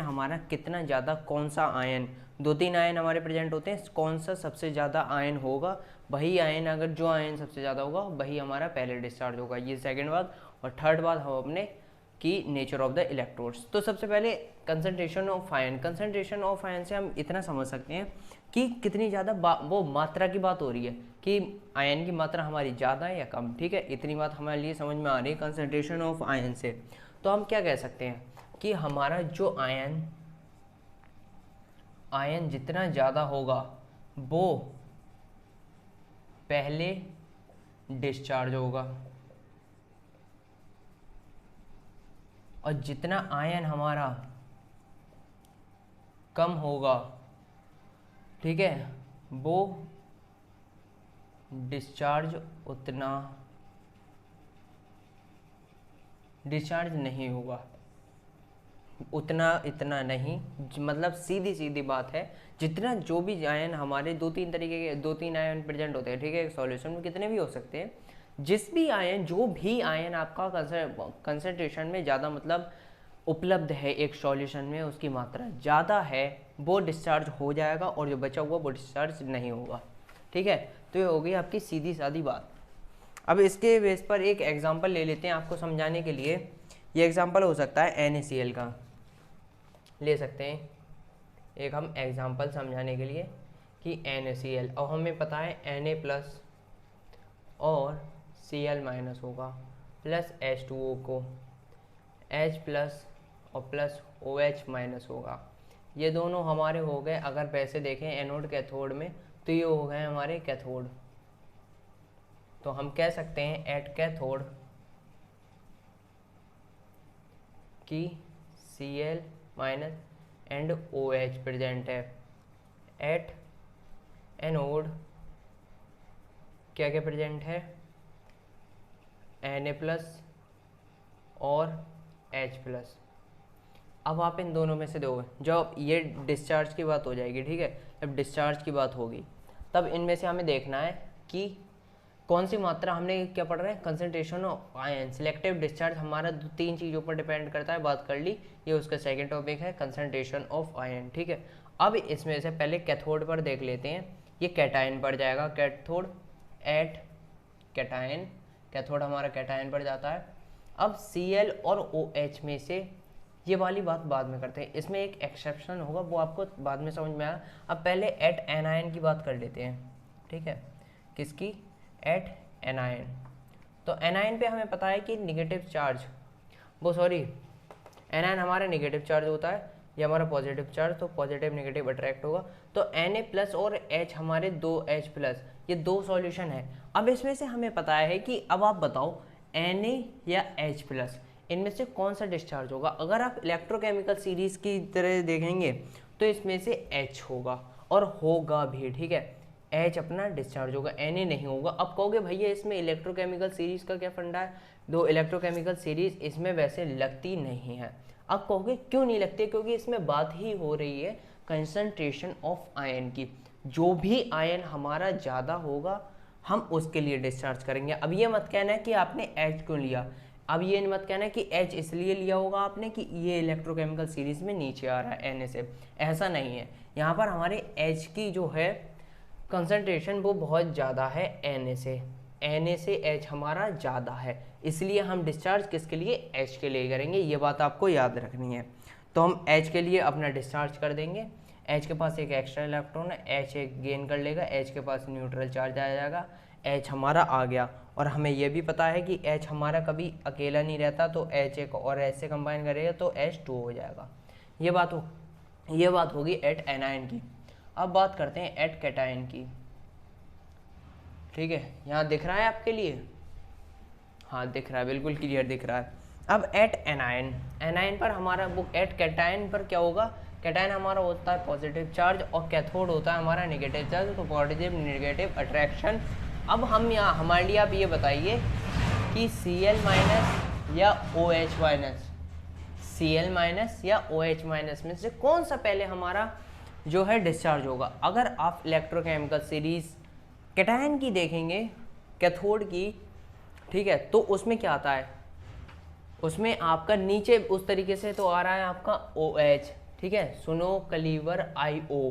हमारा कितना ज़्यादा कौन सा आयन, 2-3 आयन हमारे प्रेजेंट होते हैं, कौन सा सबसे ज़्यादा आयन होगा, वही आयन, अगर जो आयन सबसे ज़्यादा होगा वही हमारा पहले डिस्चार्ज होगा, ये सेकंड बात। और थर्ड बात हम अपने की नेचर ऑफ द इलेक्ट्रोड्स। तो सबसे पहले कंसंट्रेशन ऑफ आयन से हम इतना समझ सकते हैं कि कितनी ज़्यादा वो मात्रा की बात हो रही है, कि आयन की मात्रा हमारी ज़्यादा है या कम, ठीक है, इतनी बात हमारे लिए समझ में आ रही है कंसंट्रेशन ऑफ आयन से। तो हम क्या कह सकते हैं कि हमारा जो आयन जितना ज़्यादा होगा वो पहले डिस्चार्ज होगा, और जितना आयन हमारा कम होगा, ठीक है, वो डिस्चार्ज नहीं होगा, उतना इतना नहीं। मतलब सीधी सीधी बात है, जितना जो भी आयन हमारे दो तीन आयन प्रेजेंट होते हैं, ठीक है, एक सॉल्यूशन में कितने भी हो सकते हैं, जो भी आयन आपका कंसंट्रेशन में ज़्यादा मतलब उपलब्ध है एक सॉल्यूशन में, उसकी मात्रा ज़्यादा है, वो डिस्चार्ज हो जाएगा और जो बचा हुआ वो डिस्चार्ज नहीं होगा, ठीक है। तो ये हो गई आपकी सीधी सादी बात। अब इसके बेस पर एक एग्जांपल ले लेते हैं आपको समझाने के लिए। ये एग्जांपल हो सकता है NaCl का, ले सकते हैं एक हम एग्जांपल समझाने के लिए कि NaCl, और हमें पता है Na प्लस और Cl माइनस होगा प्लस H2O को H प्लस और प्लस OH माइनस होगा। ये दोनों हमारे हो गए, अगर वैसे देखें एनोड कैथोड में, तो ये हो गए हमारे कैथोड। तो हम कह सकते हैं एट कैथोड की Cl minus and OH present है। एट एनोड क्या क्या प्रेजेंट है, Na प्लस और H प्लस। अब आप इन दोनों में से दोगे, जब ये डिस्चार्ज की बात हो जाएगी, ठीक है, जब डिस्चार्ज की बात होगी तब इनमें से हमें देखना है कि कौन सी मात्रा, हमने क्या पढ़ रहे हैं, concentration of ion. Selective discharge हमारा तीन चीज़ों पर डिपेंड करता है, बात कर ली, ये उसका सेकंड टॉपिक है, कंसंट्रेशन ऑफ आयन, ठीक है। अब इसमें से पहले कैथोड पर देख लेते हैं, ये कैटायन पर जाएगा, कैथोड एट कैटायन, कैथोड हमारा कैटायन पर जाता है। अब Cl और OH में से, ये वाली बात बाद में करते हैं, इसमें एक एक्सेप्शन होगा, वो आपको बाद में समझ में आया। अब पहले एट एनायन की बात कर लेते हैं, ठीक है, किसकी, एट एनायन। तो एनायन पे हमें पता है कि निगेटिव चार्ज, एनायन हमारा निगेटिव चार्ज होता है, ये हमारा पॉजिटिव चार्ज, तो पॉजिटिव निगेटिव अट्रैक्ट होगा। तो Na प्लस और H हमारे दो H प्लस, ये दो सॉल्यूशन है। अब इसमें से हमें पता है कि अब आप बताओ Na या H प्लस, इनमें से कौन सा डिस्चार्ज होगा। अगर आप इलेक्ट्रोकेमिकल सीरीज की तरह देखेंगे तो इसमें से H होगा, और होगा भी, ठीक है, H अपना डिस्चार्ज होगा, Na नहीं होगा। अब कहोगे भैया इसमें इलेक्ट्रोकेमिकल सीरीज का क्या फंडा है, दो इलेक्ट्रोकेमिकल सीरीज इसमें वैसे लगती नहीं है। अब कहोगे क्यों नहीं लगती, क्योंकि इसमें बात ही हो रही है कंसंट्रेशन ऑफ आयन की। जो भी आयन हमारा ज़्यादा होगा हम उसके लिए डिस्चार्ज करेंगे। अब ये मत कहना है कि आपने H क्यों लिया, अब ये मत कहना कि H इसलिए लिया होगा आपने कि ये इलेक्ट्रोकेमिकल सीरीज में नीचे आ रहा है Na से, ऐसा नहीं है। यहाँ पर हमारे H की जो है कंसंट्रेशन वो बहुत ज़्यादा है Na से H हमारा ज़्यादा है, इसलिए हम डिस्चार्ज किसके लिए, H के लिए करेंगे। ये बात आपको याद रखनी है। तो हम H के लिए अपना डिस्चार्ज कर देंगे। H के पास एक एक्स्ट्रा इलेक्ट्रॉन है, H एक गेन कर लेगा, H के पास न्यूट्रल चार्ज आ जाएगा, H हमारा आ गया। और हमें यह भी पता है कि H हमारा कभी अकेला नहीं रहता, तो H एक और H से कंबाइन करेगा तो H2 हो जाएगा। ये बात होगी एट एनायन की। अब बात करते हैं एट कैटायन की, ठीक है, यहाँ दिख रहा है आपके लिए, हाँ दिख रहा है, बिल्कुल क्लियर दिख रहा है। अब एट एनायन पर हमारा वो, एट कैटायन पर क्या होगा, कैटायन हमारा होता है पॉजिटिव चार्ज और कैथोड होता है हमारा नेगेटिव चार्ज, तो पॉजिटिव नेगेटिव अट्रैक्शन। अब हम यहाँ हमारे लिए आप ये बताइए कि Cl माइनस या OH माइनस, Cl माइनस या OH माइनस में से कौन सा पहले हमारा जो है डिस्चार्ज होगा। अगर आप इलेक्ट्रोकेमिकल सीरीज कैटायन की देखेंगे, कैथोड की, ठीक है, तो उसमें क्या आता है, उसमें आपका नीचे उस तरीके से तो आ रहा है आपका OH, ठीक है, सुनो कलीवर IO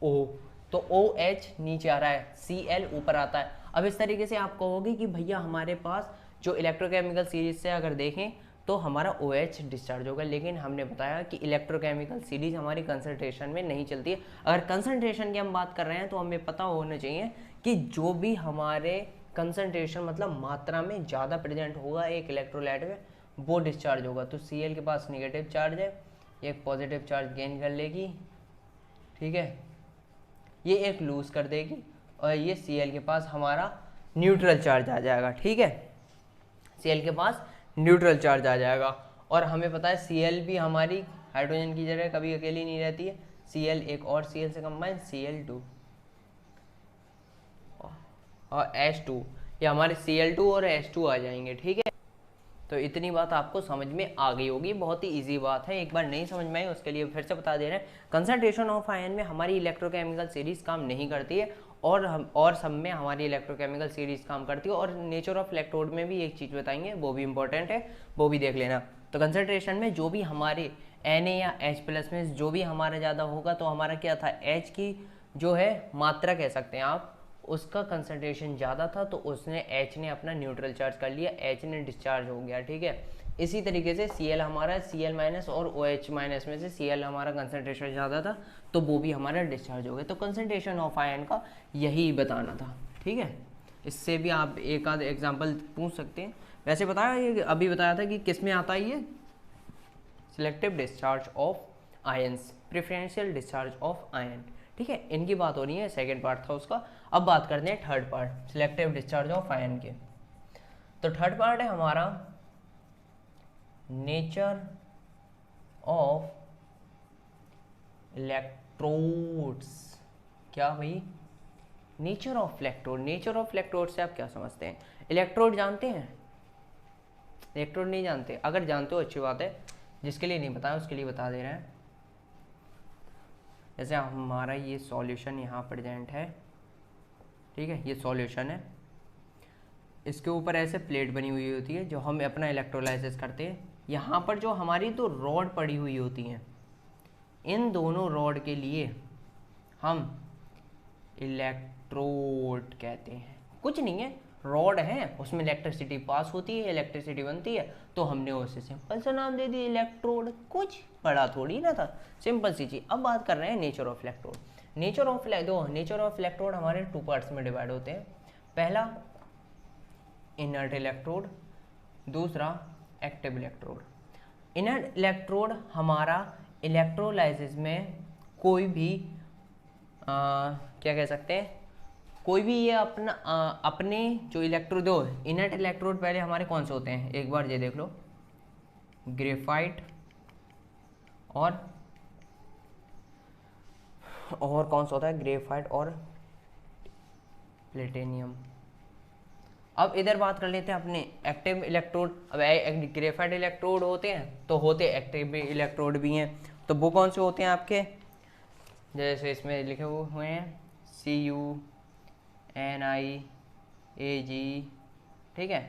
O, तो OH नीचे आ रहा है, Cl ऊपर आता है। अब इस तरीके से आप कहोगे कि भैया हमारे पास जो इलेक्ट्रोकेमिकल सीरीज से अगर देखें तो हमारा OH डिस्चार्ज होगा, लेकिन हमने बताया कि इलेक्ट्रोकेमिकल सीरीज हमारी कंसंट्रेशन में नहीं चलती है। अगर कंसंट्रेशन की हम बात कर रहे हैं तो हमें पता होना चाहिए कि जो भी हमारे कंसंट्रेशन मतलब मात्रा में ज़्यादा प्रेजेंट होगा एक इलेक्ट्रोलाइट में, वो डिस्चार्ज होगा। तो Cl के पास निगेटिव चार्ज है, एक पॉजिटिव चार्ज गेन कर लेगी, ठीक है, ये एक लूज कर देगी, और ये Cl के पास हमारा न्यूट्रल चार्ज आ जाएगा, ठीक है, Cl के पास न्यूट्रल चार्ज आ जाएगा। और हमें पता है Cl भी हमारी हाइड्रोजन की जगह कभी अकेली नहीं रहती है, Cl एक और Cl से कंबाइन Cl2 और H2, ये हमारे Cl2 और H2 आ जाएंगे। ठीक है, तो इतनी बात आपको समझ में आ गई होगी, बहुत ही इजी बात है। एक बार नहीं समझ में आई उसके लिए फिर से बता दे रहे हैं। कंसंट्रेशन ऑफ आयन में हमारी इलेक्ट्रोकेमिकल सीरीज काम नहीं करती है, और सब में हमारी इलेक्ट्रोकेमिकल सीरीज काम करती है। और नेचर ऑफ इलेक्ट्रोड में भी एक चीज़ बताएंगे, वो भी इंपॉर्टेंट है, वो भी देख लेना। तो कंसंट्रेशन में जो भी हमारे Na या H+ में जो भी हमारा ज़्यादा होगा, तो हमारा क्या था, H की जो है मात्रा कह सकते हैं आप, उसका कंसंट्रेशन ज़्यादा था, तो उसने H ने अपना न्यूट्रल चार्ज कर लिया, H ने डिस्चार्ज हो गया। ठीक है, इसी तरीके से Cl हमारा Cl- और OH- में से Cl हमारा कंसंट्रेशन ज़्यादा था, तो वो भी हमारा डिस्चार्ज हो गया। तो कंसंट्रेशन ऑफ आयन का यही बताना था। ठीक है, इससे भी आप एक आध एग्जाम्पल पूछ सकते हैं। वैसे बताया, ये अभी बताया था कि किस में आता है ये, selective discharge of ions, preferential discharge of ion. ठीक है, इनकी बात हो रही है, सेकेंड पार्ट था उसका। अब बात करते हैं third part, selective discharge of ion के। तो थर्ड पार्ट है हमारा नेचर ऑफ इलेक्ट्रोड्स। क्या भाई, nature of electrode. Nature of electrode से आप क्या समझते हैं? इलेक्ट्रोड जानते हैं? इलेक्ट्रोड नहीं जानते? अगर जानते हो अच्छी बात है, जिसके लिए नहीं बताया उसके लिए बता दे रहे हैं। जैसे हमारा ये सॉल्यूशन यहाँ प्रेजेंट है, ठीक है, ये सॉल्यूशन है, इसके ऊपर ऐसे प्लेट बनी हुई होती है जो हम अपना इलेक्ट्रोलाइसिस करते हैं। यहाँ पर जो हमारी दो रॉड पड़ी हुई होती हैं, इन दोनों रॉड के लिए हम इलेक्ट्रोड कहते हैं। कुछ नहीं है, रॉड है, उसमें इलेक्ट्रिसिटी पास होती है, इलेक्ट्रिसिटी बनती है, तो हमने उसे सिंपल सा नाम दे दिया इलेक्ट्रोड। कुछ बड़ा थोड़ी ना था, सिंपल सी चीज़। अब बात कर रहे हैं nature of electrode. Nature of electrode हमारे 2 पार्ट्स में डिवाइड होते हैं। पहला इनर्ट इलेक्ट्रोड, दूसरा एक्टिव इलेक्ट्रोड। इनर्ट इलेक्ट्रोड हमारा इलेक्ट्रोलाइसिस में कोई भी क्या कह सकते हैं, कोई भी ये अपने जो इलेक्ट्रोड, दो इनर्ट इलेक्ट्रोड पहले हमारे कौन से होते हैं, एक बार ये देख लो, ग्रेफाइट और कौन सा होता है, ग्रेफाइट और प्लेटिनियम। अब इधर बात कर लेते हैं अपने एक्टिव इलेक्ट्रोड। अब ग्रेफाइट इलेक्ट्रोड होते हैं, तो होते एक्टिव इलेक्ट्रोड भी हैं। तो वो कौन से होते हैं आपके, जैसे इसमें लिखे हुए हैं CuNiAg, ठीक है,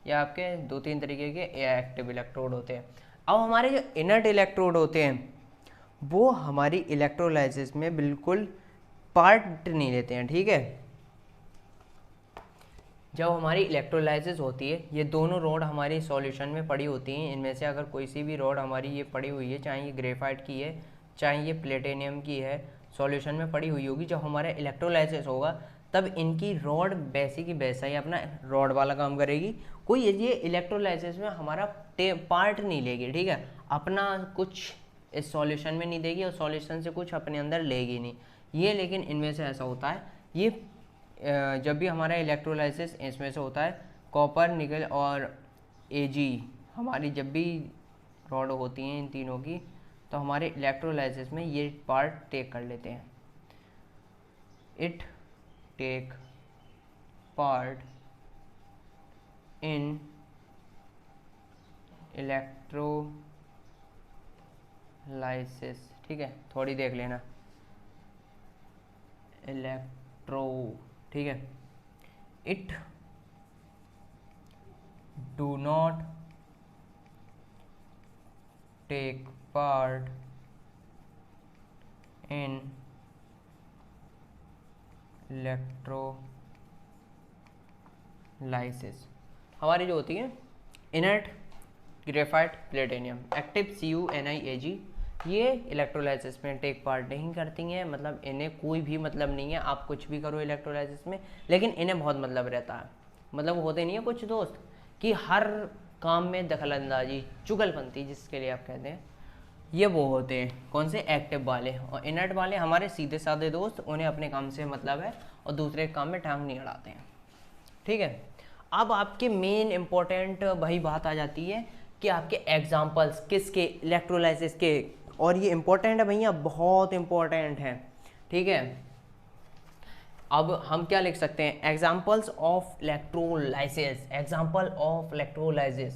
ये आपके 2-3 तरीके के एक्टिव इलेक्ट्रोड होते हैं। अब हमारे जो इनर्ट इलेक्ट्रोड होते हैं, वो हमारी इलेक्ट्रोलाइसिस में बिल्कुल पार्ट नहीं लेते हैं। ठीक है, जब हमारी इलेक्ट्रोलाइसिस होती है, ये दोनों रॉड हमारी सॉल्यूशन में पड़ी होती हैं। इनमें से अगर कोई सी भी रॉड हमारी ये पड़ी हुई है, चाहे ये ग्रेफाइट की है, चाहे ये प्लेटिनियम की है, सॉल्यूशन में पड़ी हुई होगी, जब हमारा इलेक्ट्रोलाइसिस होगा, तब इनकी रॉड वैसी की वैसा ही अपना रॉड वाला काम करेगी। कोई ये इलेक्ट्रोलाइसिस में हमारा पार्ट नहीं लेगी। ठीक है, अपना कुछ इस सॉल्यूशन में नहीं देगी और सॉल्यूशन से कुछ अपने अंदर लेगी नहीं ये। लेकिन इनमें से ऐसा होता है, ये जब भी हमारा इलेक्ट्रोलाइसिस इसमें से होता है, कॉपर, निकल और Ag हमारी जब भी रॉड होती हैं इन तीनों की, तो हमारे इलेक्ट्रोलाइसिस में ये पार्ट टेक कर लेते हैं। It take part in electrolysis. ठीक है, थोड़ी देख लेना, ठीक है, it do not take part in electrolysis. हमारी जो होती है inert, graphite, platinium, active CuNiAg, ये इलेक्ट्रोलाइसिस में टेक पार्ट नहीं करती हैं। मतलब इन्हें कोई भी मतलब नहीं है, आप कुछ भी करो इलेक्ट्रोलाइसिस में, लेकिन इन्हें बहुत मतलब रहता है। मतलब होते नहीं है कुछ दोस्त कि हर काम में दखलंदाजी, चुगलपंती जिसके लिए आप कहते हैं, ये वो होते हैं कौन से, एक्टिव वाले। और इनर्ट वाले हमारे सीधे साधे दोस्त, उन्हें अपने काम से मतलब है और दूसरे काम में टांग नहीं अड़ाते हैं। ठीक है, अब आपके मेन इम्पोर्टेंट वही बात आ जाती है कि आपके एग्जाम्पल्स किसके, इलेक्ट्रोलाइसिस के, और ये इंपॉर्टेंट है भैया, बहुत इंपॉर्टेंट है, ठीक है। अब हम क्या लिख सकते हैं, examples of electrolysis, example of electrolysis,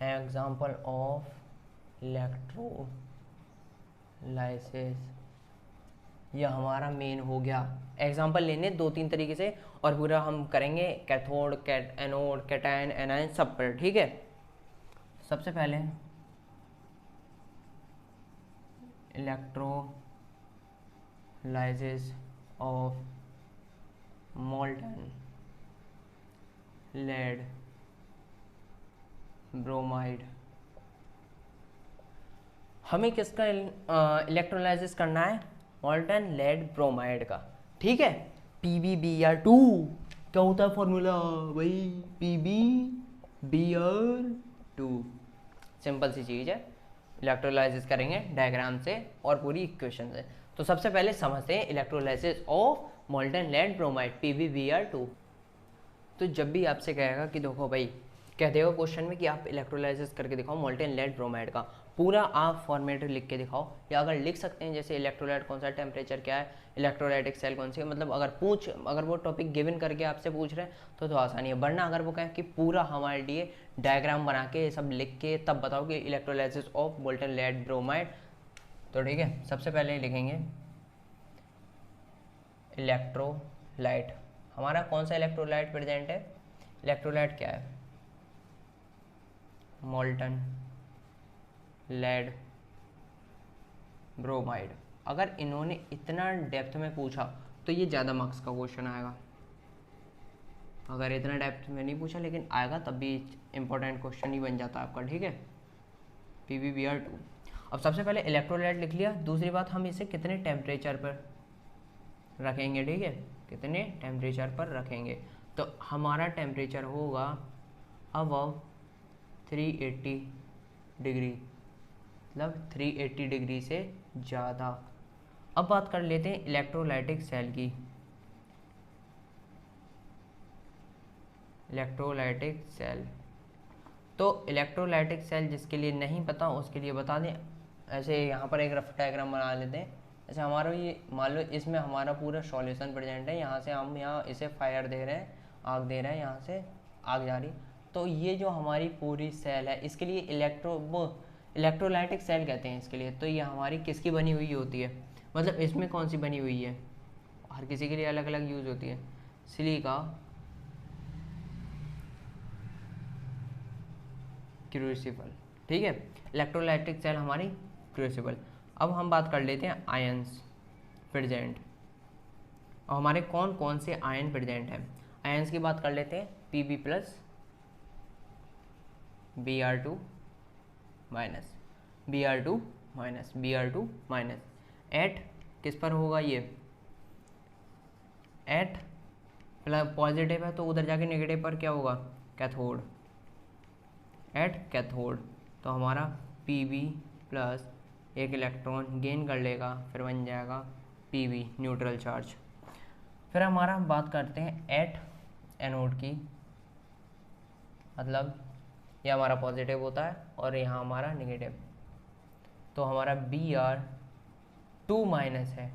example of electrolysis, यह हमारा मेन हो गया। एग्जाम्पल लेने 2-3 तरीके से, और पूरा हम करेंगे कैथोड, एनोड, कैटायन, एनायन सब पर, ठीक है। सबसे पहले electrolysis of molten lead bromide. हमें किसका इलेक्ट्रोलाइसिस करना है, मोल्टन लेड ब्रोमाइड का, ठीक है। PbBr2 क्या होता है फॉर्मूला भाई, PbBr2, सिंपल सी चीज़ है। इलेक्ट्रोलाइसिस करेंगे डायग्राम से और पूरी इक्वेशन से। तो सबसे पहले समझते हैं electrolysis of molten lead bromide, PbBr2। तो जब भी आपसे कहेगा कि देखो भाई, कह देगा क्वेश्चन में कि आप इलेक्ट्रोलाइसिस करके दिखाओ मोल्टन लेड ब्रोमाइड का, पूरा आप फॉर्मेट लिख के दिखाओ, या अगर लिख सकते हैं जैसे इलेक्ट्रोलाइट कौन सा टेम्परेचर क्या है, इलेक्ट्रोलाइटिक सेल कौन सी है, मतलब अगर वो टॉपिक गिवन करके आपसे पूछ रहे हैं तो आसानी है। वरना अगर वो कहें कि पूरा हमारे लिए डायग्राम बना के सब लिख के तब बताओ कि electrolysis of molten lead bromide, तो ठीक है। सबसे पहले लिखेंगे इलेक्ट्रोलाइट, हमारा कौन सा इलेक्ट्रोलाइट प्रेजेंट है, इलेक्ट्रोलाइट क्या है, मोल्टन लेड ब्रोमाइड। अगर इन्होंने इतना डेप्थ में पूछा तो ये ज़्यादा मार्क्स का क्वेश्चन आएगा, अगर इतना डेप्थ में नहीं पूछा लेकिन आएगा तब भी इंपॉर्टेंट क्वेश्चन ही बन जाता है आपका, ठीक है। PbBr2। अब सबसे पहले इलेक्ट्रोलाइट लिख लिया, दूसरी बात हम इसे कितने टेम्परेचर पर रखेंगे, ठीक है, कितने टेम्परेचर पर रखेंगे। तो हमारा टेम्परेचर होगा अबव 380 डिग्री, मतलब 380 डिग्री से ज़्यादा। अब बात कर लेते हैं इलेक्ट्रोलाइटिक सेल की, इलेक्ट्रोलाइटिक सेल। तो इलेक्ट्रोलाइटिक सेल जिसके लिए नहीं पता उसके लिए बता दें, ऐसे यहाँ पर एक रफ डायग्राम बना लेते हैं। ऐसे हमारा ये मान लो इसमें हमारा पूरा सॉल्यूशन प्रेजेंट है, यहाँ से हम यहाँ इसे फायर दे रहे हैं, आग दे रहे हैं, यहाँ से आग जा रही। तो ये जो हमारी पूरी सेल है इसके लिए इलेक्ट्रोलाइटिक सेल कहते हैं इसके लिए। तो ये हमारी किसकी बनी हुई होती है, मतलब इसमें कौन सी बनी हुई है, हर किसी के लिए अलग अलग यूज़ होती है। सिलिका क्रूसिबल, ठीक है, इलेक्ट्रोलाइटिक सेल हमारी क्रूसिबल। अब हम बात कर लेते हैं आयंस प्रेजेंट, और हमारे कौन कौन से आयन प्रेजेंट हैं। आयंस की बात कर लेते हैं, Pb plus Br2 minus, Br2 minus, Br2 minus, at किस पर होगा ये, एट प्लस पॉजिटिव है तो उधर जाके नेगेटिव पर क्या होगा, कैथोड, एट कैथोड। तो हमारा Pb प्लस एक इलेक्ट्रॉन गेन कर लेगा, फिर बन जाएगा Pb न्यूट्रल चार्ज। फिर हमारा बात करते हैं एट एनोड की, मतलब ये हमारा पॉजिटिव होता है और यहाँ हमारा नेगेटिव। तो हमारा Br2 माइनस है,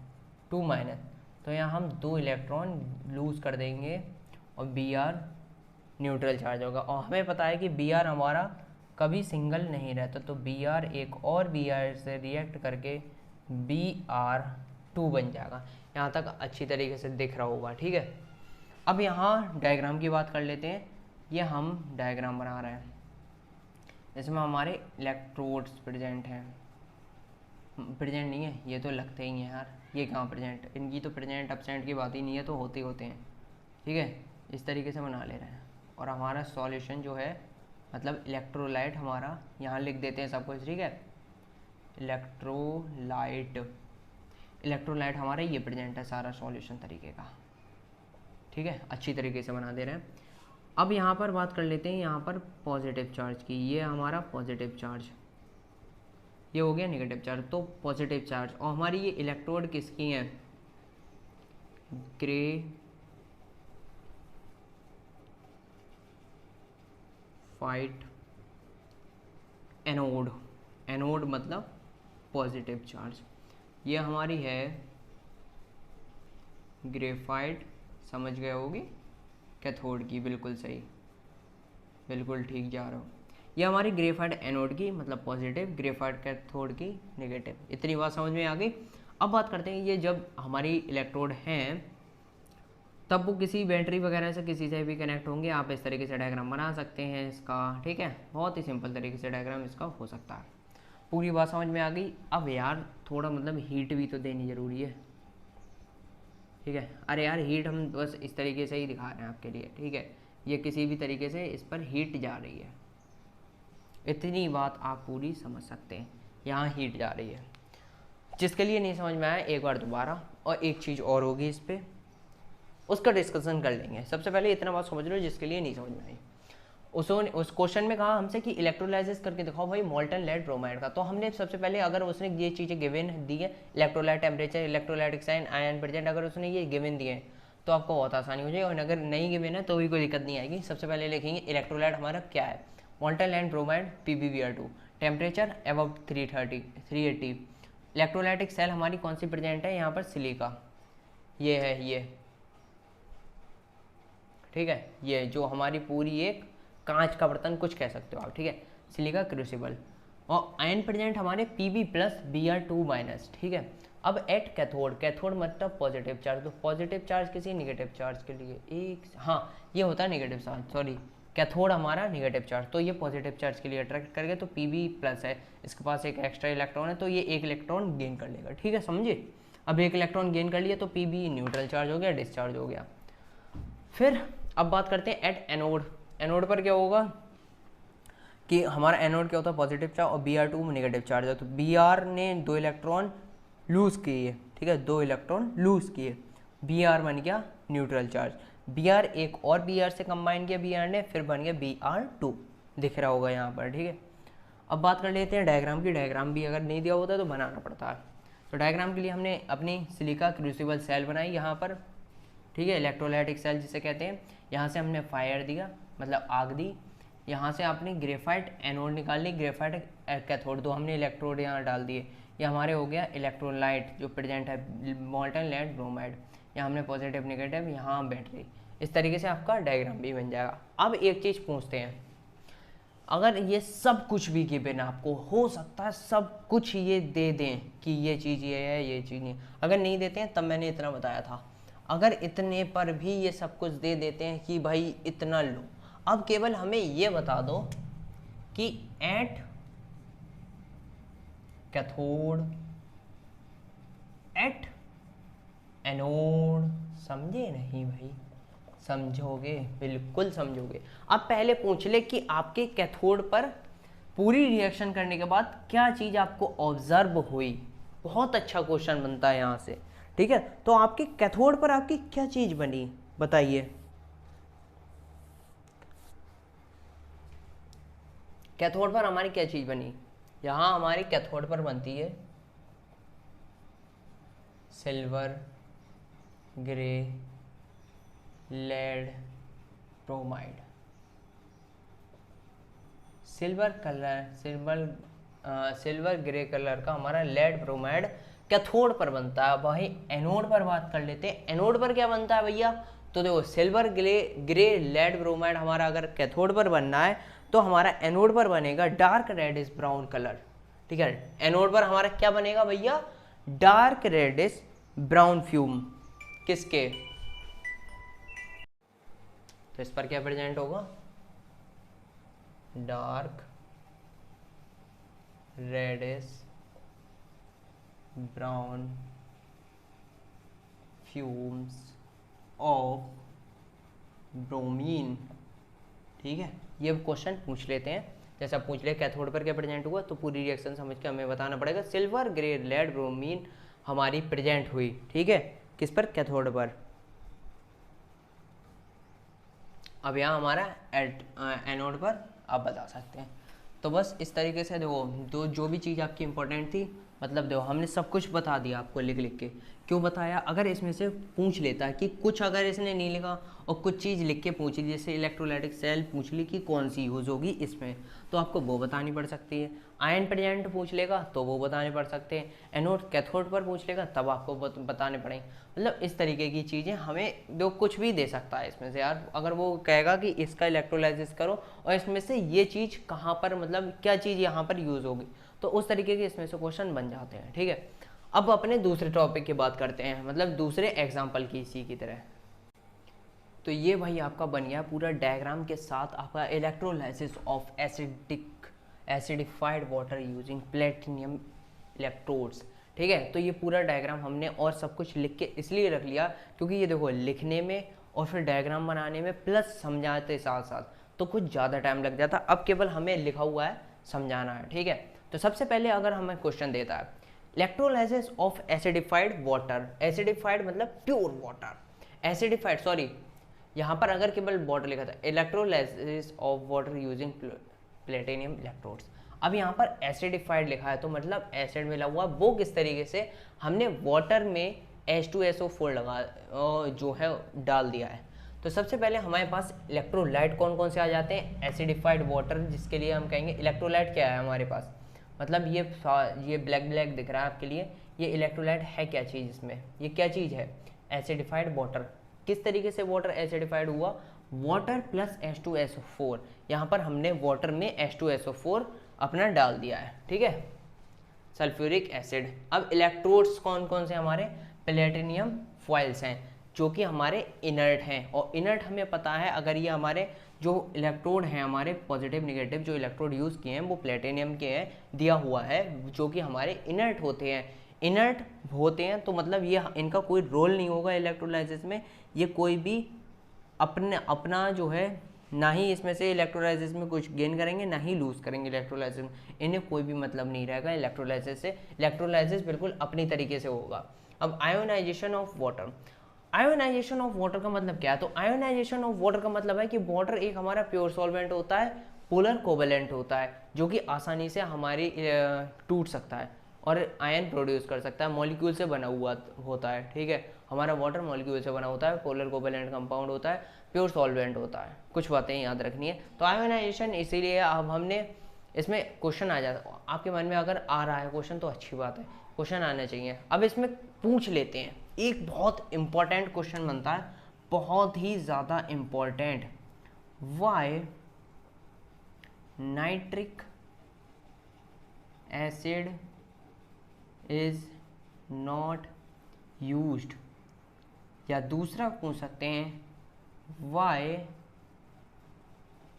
2 माइनस, तो यहाँ हम 2 इलेक्ट्रॉन लूज़ कर देंगे और Br न्यूट्रल चार्ज होगा। और हमें पता है कि Br हमारा कभी सिंगल नहीं रहता, तो Br एक और Br से रिएक्ट करके Br2 बन जाएगा। यहाँ तक अच्छी तरीके से दिख रहा होगा, ठीक है। अब यहाँ डायग्राम की बात कर लेते हैं, ये हम डायग्राम बना रहे हैं, इसमें हमारे इलेक्ट्रोड्स प्रेजेंट हैं, प्रेजेंट नहीं है ये तो लगते ही हैं यार, ये कहाँ प्रेजेंट, इनकी तो प्रेजेंट एब्सेंट की बात ही नहीं है, तो होते होते हैं, ठीक है। इस तरीके से बना ले रहे हैं। और हमारा सॉल्यूशन जो है, मतलब इलेक्ट्रोलाइट हमारा यहाँ लिख देते हैं सब कुछ, ठीक है। इलेक्ट्रोलाइट हमारा ये प्रेजेंट है सारा सॉल्यूशन तरीके का, ठीक है, अच्छी तरीके से बना दे रहे हैं। अब यहाँ पर बात कर लेते हैं यहाँ पर पॉजिटिव चार्ज की, ये हमारा पॉजिटिव चार्ज, ये हो गया नेगेटिव चार्ज, तो पॉजिटिव चार्ज। और हमारी ये इलेक्ट्रोड किसकी हैं, ग्रे ग्रेफाइट एनोड, एनोड मतलब पॉजिटिव चार्ज, ये हमारी है ग्रेफाइट, समझ गए होगी, कैथोड की, बिल्कुल सही, बिल्कुल ठीक जा रहे हो। ये हमारी ग्रेफाइट एनोड की मतलब पॉजिटिव, ग्रेफाइट कैथोड की नेगेटिव, इतनी बात समझ में आ गई। अब बात करते हैं ये जब हमारी इलेक्ट्रोड हैं तब वो किसी बैटरी वगैरह से किसी से भी कनेक्ट होंगे। आप इस तरीके से डायग्राम बना सकते हैं इसका, ठीक है, बहुत ही सिंपल तरीके से डायग्राम इसका हो सकता है। पूरी बात समझ में आ गई। अब यार थोड़ा मतलब हीट भी तो देनी ज़रूरी है, ठीक है। अरे यार हीट हम बस इस तरीके से ही दिखा रहे हैं आपके लिए, ठीक है, ये किसी भी तरीके से इस पर हीट जा रही है, इतनी बात आप पूरी समझ सकते हैं, यहाँ हीट जा रही है। जिसके लिए नहीं समझ में आया एक बार दोबारा, और एक चीज़ और होगी इस पर, उसका डिस्कशन कर लेंगे। सबसे पहले इतना बात समझ लो जिसके लिए नहीं समझ में आई। उस क्वेश्चन में कहा हमसे कि इलेक्ट्रोलाइसिस करके दिखाओ भाई मोल्टन लेड ब्रोमाइड का। तो हमने सबसे पहले अगर उसने ये चीज़ें गिवन दी है, electrolyte temperature, electrolytic sign, ion present, अगर उसने ये गिवन दिए हैं तो आपको बहुत आसानी हो जाएगी। और अगर नहीं गिवन है तो भी कोई दिक्कत नहीं आएगी। सबसे पहले लिखेंगे इलेक्ट्रोलाइट हमारा क्या है, molten lead bromide PbBr2, temperature about 380। Electrolytic cell हमारी कौन सी प्रेजेंट है, यहाँ पर सिलिका, ये है ये, ठीक है, ये जो हमारी पूरी एक कांच का बर्तन कुछ कह सकते हो आप, ठीक है, सिलिका क्रूसिबल। और आयन प्रेजेंट हमारे Pb+Br2-, ठीक है। अब एट कैथोड, कैथोड मतलब पॉजिटिव चार्ज, तो पॉजिटिव चार्ज किसी नेगेटिव चार्ज के लिए एक, हाँ ये होता है नेगेटिव चार्ज, सॉरी, कैथोड हमारा नेगेटिव चार्ज, तो ये पॉजिटिव चार्ज के लिए अट्रैक्ट करेगा। तो Pb+ है, इसके पास एक एक्स्ट्रा इलेक्ट्रॉन है तो ये एक इलेक्ट्रॉन गेन कर लेगा, ठीक है, समझे। अब एक इलेक्ट्रॉन गेन कर लिया तो Pb न्यूट्रल चार्ज हो गया, डिस्चार्ज हो गया। फिर अब बात करते हैं एट एनोड। एनोड पर क्या होगा कि हमारा एनोड क्या होता है, पॉजिटिव चार्ज, और Br2 नेगेटिव चार्ज है। तो Br ने 2 इलेक्ट्रॉन लूज किए, ठीक है, 2 इलेक्ट्रॉन लूज किए, Br बन गया न्यूट्रल चार्ज। Br एक और Br से कंबाइन किया Br ने, फिर बन गया Br2, दिख रहा होगा यहाँ पर, ठीक है। अब बात कर लेते हैं डायग्राम की। डायग्राम भी अगर नहीं दिया होता तो बनाना पड़ता है। तो डायग्राम के लिए हमने अपनी सिलिका क्रूसिबल सेल बनाई यहाँ पर, ठीक है, इलेक्ट्रोलाइटिक सेल जिसे कहते हैं। यहाँ से हमने फायर दिया, मतलब आग दी। यहाँ से आपने ग्रेफाइट एनोड निकाल ली, ग्रेफाइट कैथोड, दो हमने इलेक्ट्रोड यहाँ डाल दिए। ये हमारे हो गया इलेक्ट्रोलाइट जो प्रेजेंट है मोल्टन लेड ब्रोमाइड। यहाँ हमने पॉजिटिव नेगेटिव, यहाँ बैटरी। इस तरीके से आपका डायग्राम भी बन जाएगा। अब एक चीज़ पूछते हैं, अगर ये सब कुछ भी गिवन आपको, हो सकता है सब कुछ ये दे दें कि ये चीज़ ये है, ये चीज़ नहीं, अगर नहीं देते हैं तब मैंने इतना बताया था, अगर इतने पर भी ये सब कुछ दे देते हैं कि भाई इतना लो, अब केवल हमें ये बता दो कि एट कैथोड, एट एनोड, समझे नहीं भाई, समझोगे, बिल्कुल समझोगे। अब पहले पूछ ले कि आपके कैथोड पर पूरी रिएक्शन करने के बाद क्या चीज़ आपको ऑब्जर्व हुई। बहुत अच्छा क्वेश्चन बनता है यहाँ से, ठीक है। तो आपके कैथोड पर आपकी क्या चीज़ बनी, बताइए। कैथोड पर हमारी क्या चीज़ बनी, यहाँ हमारी कैथोड पर बनती है silver grey lead bromide. Silver grey colour का हमारा लेड ब्रोमाइड कैथोड पर बनता है। भाई एनोड पर बात कर लेते हैं, एनोड पर क्या बनता है भैया। तो देखो सिल्वर ग्रे लेड ब्रोमाइड हमारा अगर कैथोड पर बनना है तो हमारा एनोड पर बनेगा डार्क रेडिश ब्राउन कलर, ठीक है। एनोड पर हमारा क्या बनेगा भैया, डार्क रेडिश ब्राउन फ्यूम, किसके, तो इस पर क्या प्रेजेंट होगा, dark reddish brown fumes of bromine, ठीक है। ये क्वेश्चन पूछ लेते हैं, जैसा पूछ ले कैथोड पर क्या प्रेजेंट हुआ तो पूरी रिएक्शन समझ के हमें बताना पड़ेगा। सिल्वर ग्रे लेड ब्रोमीन हमारी प्रेजेंट हुई, ठीक है, किस पर, कैथोड पर। अब यहाँ हमारा एनोड पर आप बता सकते हैं। तो बस इस तरीके से देखो, जो भी चीज़ आपकी इंपॉर्टेंट थी मतलब देखो हमने सब कुछ बता दिया आपको लिख लिख के। क्यों बताया? अगर इसमें से पूछ लेता है कि कुछ, अगर इसने नहीं लिखा और कुछ चीज़ लिख के पूछी, जैसे इलेक्ट्रोलाइटिक सेल पूछ ली कि कौन सी यूज़ होगी इसमें, तो आपको वो बतानी पड़ सकती है। आयन प्रेजेंट पूछ लेगा तो वो बताने पड़ सकते हैं। एनोड कैथोड पर पूछ लेगा तब आपको बताने पड़ेंगे। मतलब इस तरीके की चीज़ें हमें जो कुछ भी दे सकता है इसमें से यार। अगर वो कहेगा कि इसका इलेक्ट्रोलाइसिस करो और इसमें से ये चीज़ कहाँ पर, मतलब क्या चीज़ यहाँ पर यूज़ होगी, तो उस तरीके के इसमें से क्वेश्चन बन जाते हैं। ठीक है, अब अपने दूसरे टॉपिक की बात करते हैं, मतलब दूसरे एग्जाम्पल की इसी की तरह। तो ये भाई आपका बन गया पूरा डायग्राम के साथ आपका electrolysis of acidified water using platinum electrodes. ठीक है, तो ये पूरा डायग्राम हमने और सब कुछ लिख के इसलिए रख लिया क्योंकि ये देखो लिखने में और फिर डायग्राम बनाने में प्लस समझाते साथ साथ तो कुछ ज़्यादा टाइम लग जाता। अब केवल हमें लिखा हुआ है, समझाना है। ठीक है, तो सबसे पहले अगर हमें क्वेश्चन देता है electrolysis of acidified water, acidified मतलब प्योर वाटर, एसिडिफाइड सॉरी यहाँ पर अगर केवल वाटर लिखा था, electrolysis of water using platinum electrodes. अब यहाँ पर एसिडिफाइड लिखा है तो मतलब एसिड मिला हुआ, वो किस तरीके से हमने वाटर में H2SO4 लगा जो है डाल दिया है। तो सबसे पहले हमारे पास इलेक्ट्रोलाइट कौन कौन से आ जाते हैं, एसिडिफाइड वाटर, जिसके लिए हम कहेंगे इलेक्ट्रोलाइट क्या है हमारे पास, मतलब ये ब्लैक ब्लैक दिख रहा है आपके लिए, ये इलेक्ट्रोलाइट है क्या चीज़ इसमें, ये क्या चीज़ है, एसिडिफाइड वाटर। किस तरीके से वाटर एसिडिफाइड हुआ, वाटर प्लस H2SO4, यहाँ पर हमने वाटर में H2SO4 अपना डाल दिया है। ठीक है, सल्फ्यूरिक एसिड। अब इलेक्ट्रोड्स कौन कौन से हमारे, प्लेटिनियम फॉइल्स हैं जो कि हमारे इनर्ट हैं, और इनर्ट हमें पता है अगर ये हमारे जो इलेक्ट्रोड हैं हमारे पॉजिटिव नेगेटिव जो इलेक्ट्रोड यूज़ किए हैं वो प्लेटिनियम के हैं, दिया हुआ है, जो कि हमारे इनर्ट होते हैं। इनर्ट होते हैं तो मतलब ये इनका कोई रोल नहीं होगा इलेक्ट्रोलाइसिस में, ये कोई भी अपना जो है ना ही इसमें से इलेक्ट्रोलाइसिस में कुछ गेन करेंगे ना ही लूज करेंगे इलेक्ट्रोलाइसिस में, इन्हें कोई भी मतलब नहीं रहेगा इलेक्ट्रोलाइसिस से। इलेक्ट्रोलाइसिस बिल्कुल अपनी तरीके से होगा। अब ionisation of water, ionisation of water का मतलब क्या है, तो आयोनाइजेशन ऑफ वाटर का मतलब है कि वाटर एक हमारा प्योर सॉल्वेंट होता है, पोलर कोवेलेंट होता है, जो कि आसानी से हमारी टूट सकता है और आयन प्रोड्यूस कर सकता है, मॉलिक्यूल से बना हुआ होता है। ठीक है, हमारा वाटर मॉलिक्यूल से बना होता है, पोलर कोवेलेंट कंपाउंड होता है, प्योर सॉल्वेंट होता है। कुछ बातें याद रखनी है। तो आयोनाइजेशन इसीलिए अब हमने इसमें क्वेश्चन आ जाता, आपके मन में अगर आ रहा है क्वेश्चन तो अच्छी बात है, क्वेश्चन आने चाहिए। अब इसमें पूछ लेते हैं, एक बहुत इंपॉर्टेंट क्वेश्चन बनता है, बहुत ही ज़्यादा important, why nitric acid is not used, या दूसरा पूछ सकते हैं वाई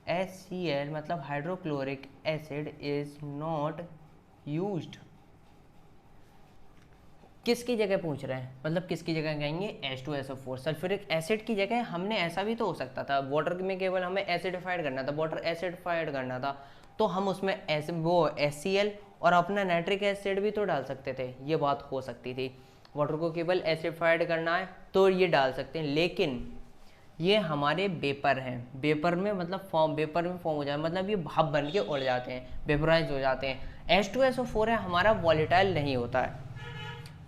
HCl मतलब hydrochloric acid is not used. किसकी जगह पूछ रहे हैं, मतलब किसकी जगह कहेंगे, H2SO4 सल्फ्यूरिक एसिड की जगह। हमने ऐसा भी तो हो सकता था, वाटर में केवल हमें एसिडिफाइड करना था, वाटर एसिडिफाइड करना था, तो हम उसमें वो HCl और अपना नाइट्रिक एसिड भी तो डाल सकते थे, ये बात हो सकती थी। वाटर को केवल एसिडिफाइड करना है तो ये डाल सकते हैं, लेकिन ये हमारे वेपर हैं, वेपर में मतलब वेपर में फॉर्म हो जाए, मतलब ये भाप बन के उड़ जाते हैं, वेपराइज हो जाते हैं। H2SO4 है हमारा वॉलेटाइल नहीं होता है,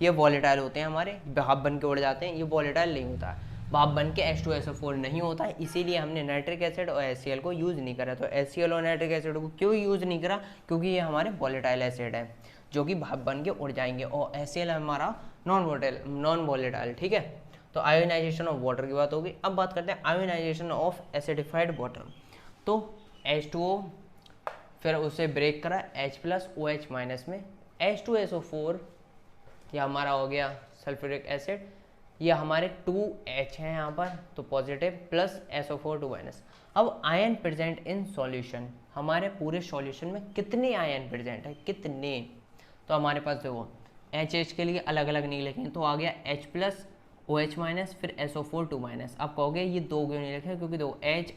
ये वॉलेटाइल होते हैं हमारे, भाप बन के उड़ जाते हैं, ये वॉलेटाइल नहीं होता है, भाप बन के H2SO4 नहीं होता है, इसीलिए हमने नाइट्रिक एसिड और HCl को यूज़ नहीं करा। तो HCl और नाइट्रिक एसिड को क्यों यूज़ नहीं करा, क्योंकि ये हमारे वॉलेटाइल एसिड है जो कि भाप बन के उड़ जाएंगे, और HCl हमारा नॉन वॉलेटाइल। ठीक है, तो आयोनाइजेशन ऑफ वाटर की बात होगी। अब बात करते हैं आयोनाइजेशन ऑफ एसिडिफाइड वाटर। तो H2O फिर उसे ब्रेक करा H+OH- में, H2SO4 ये हमारा हो गया सल्फ्यूरिक एसिड, ये हमारे 2H हैं यहाँ पर तो पॉजिटिव, प्लस SO4 2-। अब आयन प्रेजेंट इन सॉल्यूशन, हमारे पूरे सॉल्यूशन में कितने आयन प्रेजेंट है, कितने, तो हमारे पास देखो HH के लिए अलग अलग नहीं लिखेंगे, तो आ गया H+OH- फिर SO4 2-। अब कहोगे ये दो क्यों नहीं लिखे, क्योंकि दो H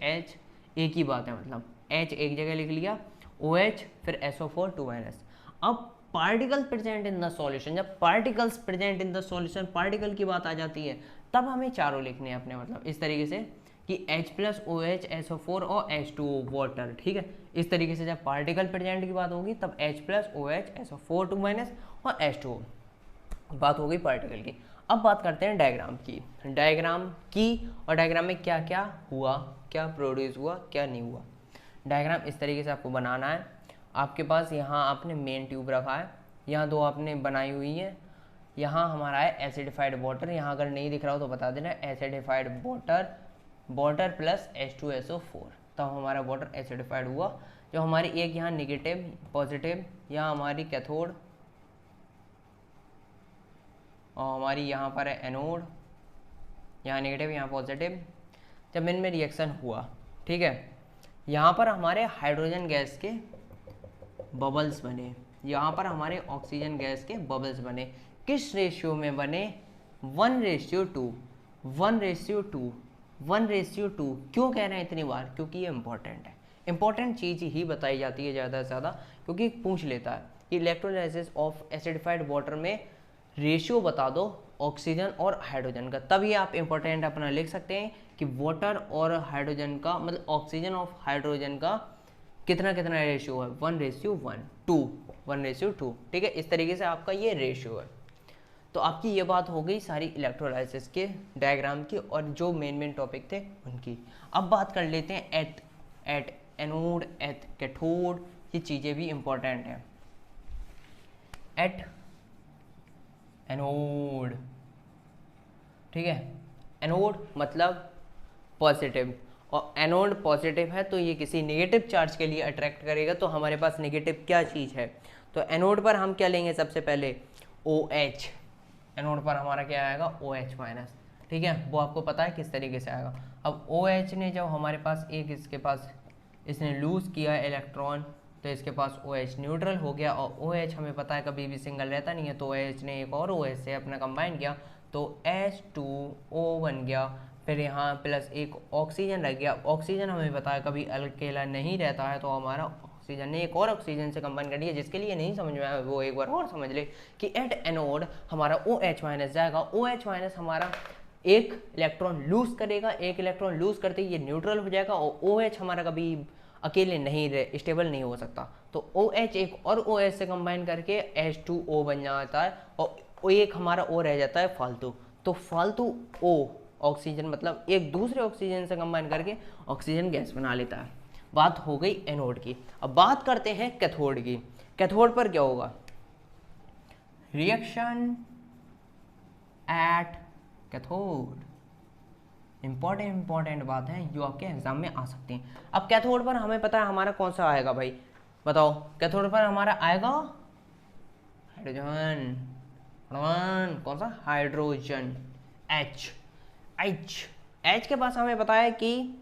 एक ही बात है, मतलब H एक जगह लिख लिया, OH फिर SO4 2-। अब particle present in the solution, जब particles present in the solution, particle की बात आ जाती है, तब हमें चारों लिखने हैं अपने, मतलब इस तरीके से कि H प्लस OH SO4 और H2O वाटर, ठीक है। इस तरीके से जब पार्टिकल प्रेजेंट की बात होगी तब H plus OH SO4 2 minus और H2O, बात हो गई पार्टिकल की। अब बात करते हैं डायग्राम की, और डायग्राम में क्या क्या हुआ, क्या प्रोड्यूस हुआ, क्या नहीं हुआ। डायग्राम इस तरीके से आपको बनाना है। आपके पास यहाँ आपने मेन ट्यूब रखा है, यहाँ दो आपने बनाई हुई है, यहाँ हमारा है एसिडिफाइड वाटर, यहाँ अगर नहीं दिख रहा हो तो बता देना, एसिडिफाइड वाटर प्लस H2SO4, तब हमारा वाटर एसिडिफाइड हुआ। जो हमारी एक यहाँ निगेटिव पॉजिटिव, यहाँ हमारी कैथोड और हमारी यहाँ पर है एनोड, यहाँ नेगेटिव यहाँ पॉजिटिव। जब इनमें रिएक्शन हुआ, ठीक है, यहाँ पर हमारे हाइड्रोजन गैस के बबल्स बने, यहाँ पर हमारे ऑक्सीजन गैस के बबल्स बने। किस रेशियो में बने? 1:2, 1:2, 1:2। क्यों कह रहे हैं इतनी बार? क्योंकि ये इंपॉर्टेंट है, इंपॉर्टेंट चीज़ ही बताई जाती है ज़्यादा से ज़्यादा, क्योंकि पूछ लेता है कि इलेक्ट्रोलाइसिस ऑफ एसिडिफाइड वाटर में रेशियो बता दो ऑक्सीजन और हाइड्रोजन का, तभी आप इंपॉर्टेंट अपना लिख सकते हैं कि वाटर और हाइड्रोजन का, मतलब ऑक्सीजन और हाइड्रोजन का कितना कितना रेशियो है, 1:2, ठीक है। इस तरीके से आपका ये रेशियो है। तो आपकी ये बात हो गई सारी इलेक्ट्रोलाइसिस के डायग्राम की और जो मेन टॉपिक थे उनकी। अब बात कर लेते हैं एट एनोड, एट कैथोड, ये चीज़ें भी इंपॉर्टेंट हैं। एट एनोड, ठीक है, एनोड मतलब पॉजिटिव, और एनोड पॉजिटिव है तो ये किसी नेगेटिव चार्ज के लिए अट्रैक्ट करेगा। तो हमारे पास नेगेटिव क्या चीज़ है, तो एनोड पर हम क्या लेंगे? सबसे पहले OH, एनोड पर हमारा क्या आएगा? OH माइनस, ठीक है, वो आपको पता है किस तरीके से आएगा। अब OH ने जब हमारे पास एक, इसके पास इसने लूज़ किया इलेक्ट्रॉन, तो इसके पास OH न्यूट्रल हो गया, और OH हमें पता है कभी भी सिंगल रहता नहीं है, तो OH ने एक और OH से अपना कंबाइन किया तो H2O बन गया। फिर यहाँ प्लस एक ऑक्सीजन लग गया, ऑक्सीजन हमें पता है कभी अकेला नहीं रहता है, तो हमारा ऑक्सीजन ने एक और ऑक्सीजन से कंबाइन कर दिया। जिसके लिए नहीं समझ में आया वो एक बार और समझ ले कि एट एनोड हमारा OH माइनस जाएगा, OH माइनस हमारा एक इलेक्ट्रॉन लूज करेगा, एक इलेक्ट्रॉन लूज करते ही ये न्यूट्रल हो जाएगा, और OH हमारा कभी अकेले नहीं स्टेबल नहीं हो सकता, तो OH एक और OH से कंबाइन करके H2O बन जाता है, और एक हमारा O रह जाता है फालतू। तो फालतू O ऑक्सीजन, मतलब एक दूसरे ऑक्सीजन से कंबाइन करके ऑक्सीजन गैस बना लेता है। बात हो गई एनोड की। अब बात करते हैं कैथोड की। कैथोड पर क्या होगा? रिएक्शन एट कैथोड, इंपॉर्टेंट बात है जो आपके एग्जाम में आ सकती हैं। अब कैथोड पर हमें पता है हमारा कौन सा आएगा भाई, बताओ? कैथोड पर हमारा आएगा हाइड्रोजन, कौन सा? हाइड्रोजन, H के पास हमें पता है कि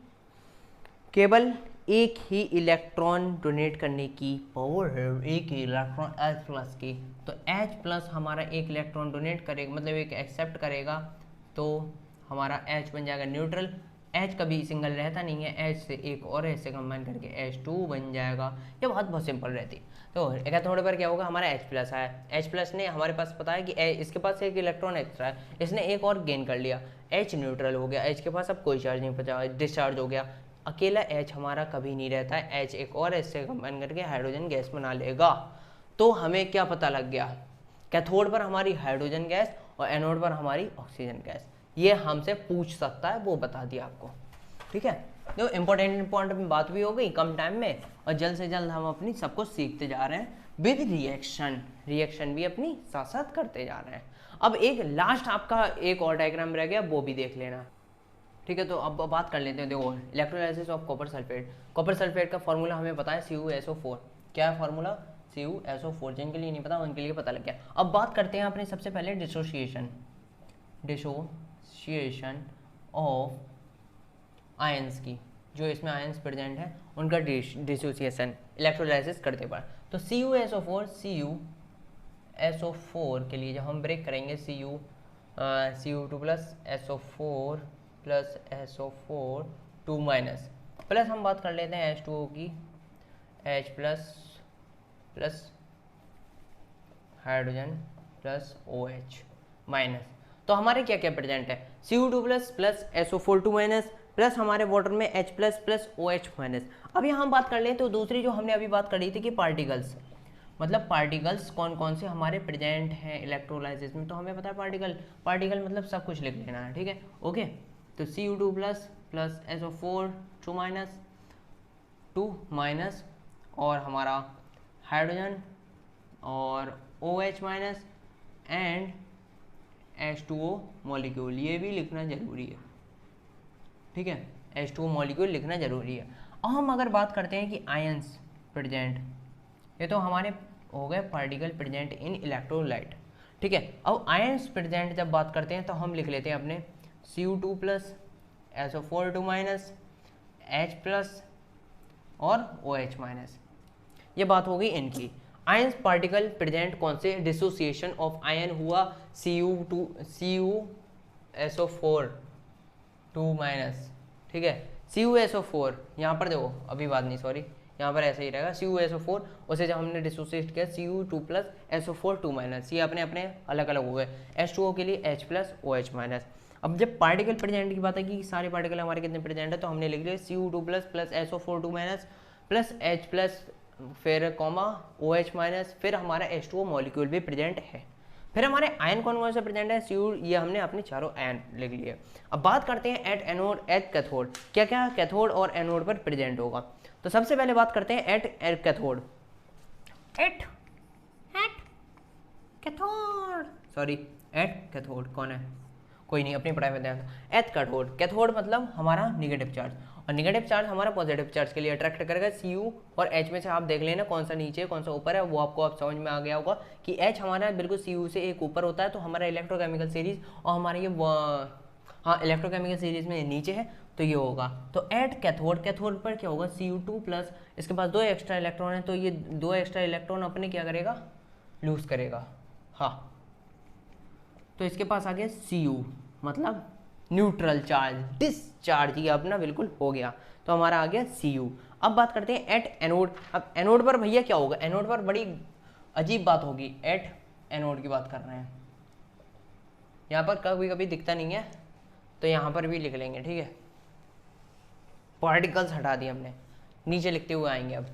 केवल एक ही इलेक्ट्रॉन डोनेट करने की पावर है, एक ही इलेक्ट्रॉन H प्लस की, तो H प्लस हमारा एक इलेक्ट्रॉन डोनेट करेगा, मतलब एक एक्सेप्ट करेगा, तो हमारा H बन जाएगा न्यूट्रल। H कभी सिंगल रहता नहीं है, H से एक और H से कंबाइन करके H2 बन जाएगा। ये बात बहुत सिंपल रहती है। तो कैथोड पर क्या होगा? हमारा H प्लस है, H प्लस ने हमारे पास पता है कि इसके पास एक इलेक्ट्रॉन एक्स्ट्रा है, इसने एक और गेन कर लिया, H न्यूट्रल हो गया, H के पास अब कोई चार्ज नहीं बचा, डिस्चार्ज हो गया। अकेला H हमारा कभी नहीं रहता है, H एक और H से कंबाइन करके हाइड्रोजन गैस बना लेगा। तो हमें क्या पता लग गया? कैथोड पर हमारी हाइड्रोजन गैस और एनोड पर हमारी ऑक्सीजन गैस। ये हमसे पूछ सकता है, वो बता दिया आपको, ठीक है। तो इंपॉर्टेंट बात भी हो गई कम टाइम में, और जल्द से जल्द हम अपनी सबको सीखते जा रहे हैं विद रिएक्शन भी अपनी साथ साथ करते जा रहे हैं। अब एक लास्ट आपका एक और डायग्राम रह गया, वो भी देख लेना, ठीक है। तो अब बात कर लेते हैं, देखो electrolysis of copper sulphate. Copper sulphate का फॉर्मूला हमें पता है CuSO4। क्या है फॉर्मूला? CuSO4। जिनके लिए नहीं पता उनके लिए पता लग गया। अब बात करते हैं अपने सबसे पहले डिसोसिएशन ऑफ आयंस की। जो इसमें आयंस प्रेजेंट है उनका डिसोसिएशन इलेक्ट्रोलाइसिस करते पर। तो CuSO4 के लिए जब हम ब्रेक करेंगे Cu2 plus SO4 plus SO4 2 minus, plus हम बात कर लेते हैं H2O की, H plus hydrogen plus OH minus. तो हमारे क्या क्या प्रेजेंट है? Cu2 plus SO4 2 minus, plus हमारे वाटर में H plus plus OH minus. अब यहाँ हम बात कर लें तो दूसरी जो हमने अभी बात करी थी कि पार्टिकल्स, मतलब पार्टिकल्स कौन कौन से हमारे प्रेजेंट हैं इलेक्ट्रोलाइसिस में, तो हमें पता है पार्टिकल मतलब सब कुछ लिख लेना है, ठीक है, ओके। तो Cu2 plus plus SO4 2 minus 2 minus और हमारा हाइड्रोजन और OH minus and H2O molecule, ये भी लिखना ज़रूरी है, ठीक है, H2O मॉलिक्यूल लिखना ज़रूरी है। अब हम अगर बात करते हैं कि आयंस प्रेजेंट, ये तो हमारे हो गए पार्टिकल प्रेजेंट इन इलेक्ट्रोलाइट, ठीक है। अब आयंस प्रेजेंट जब बात करते हैं तो हम लिख लेते हैं अपने Cu2 plus SO4 2 minus H plus और OH माइनस, ये बात हो गई इनकी। आयंस पार्टिकल प्रेजेंट कौन से, डिसोसिएशन ऑफ आयन हुआ CuSO4 2 माइनस, ठीक है, CuSO4, यहाँ पर देखो अभी बात नहीं, सॉरी, यहाँ पर ऐसे ही रहेगा CuSO4, उसे जब हमने डिसोसिएट किया Cu2 प्लस SO4 2 माइनस, ये अपने अपने अलग अलग हो गए। H2O के लिए H प्लस OH माइनस। अब जब पार्टिकल प्रेजेंट की बात है कि सारे पार्टिकल हमारे कितने प्रेजेंट है, तो हमने लिख लिया Cu2 plus plus SO4 2 minus plus H plus फिर कॉमा OH माइनस, फिर हमारा H2O मॉलिक्यूल भी प्रेजेंट है। फिर हमारे आयन कौन कौन से प्रेजेंट है, ये हमने अपने चारों आयन लिख लिए। अब बात करते हैं एट एनोड एट कैथोड, क्या क्या कैथोड और एनोड पर प्रेजेंट होगा। तो सबसे पहले बात करते हैं at cathode, at cathode, sorry at cathode कौन है, कोई नहीं, अपनी पढ़ाई में ध्यान दो। एट कैथोड, कैथोड मतलब हमारा निगेटिव चार्ज, और निगेटिव चार्ज हमारा पॉजिटिव चार्ज के लिए अट्रैक्ट करेगा। Cu और H में से आप देख लेना कौन सा नीचे कौन सा ऊपर है, वो आपको अब समझ में आ गया होगा कि H हमारा बिल्कुल Cu से एक ऊपर होता है, तो हमारा इलेक्ट्रोकेमिकल सीरीज और हमारी ये हाँ इलेक्ट्रोकेमिकल सीरीज में नीचे है, तो ये होगा। तो एट कैथोड, कैथोड पर क्या होगा Cu2 प्लस, इसके पास 2 एक्स्ट्रा इलेक्ट्रॉन है, तो ये 2 एक्स्ट्रा इलेक्ट्रॉन अपने क्या करेगा, लूज करेगा, हाँ, तो इसके पास आ गया Cu मतलब न्यूट्रल चार्ज, डिस्चार्ज, ये अपना बिल्कुल हो गया, तो हमारा आ गया Cu। अब बात करते हैं एट एनोड। अब एनोड पर भैया क्या होगा, एनोड पर बड़ी अजीब बात होगी, एट एनोड की बात कर रहे हैं, यहाँ पर कभी कभी दिखता नहीं है, तो यहाँ पर भी लिख लेंगे, ठीक है, पार्टिकल्स हटा दिए हमने, नीचे लिखते हुए आएंगे। अब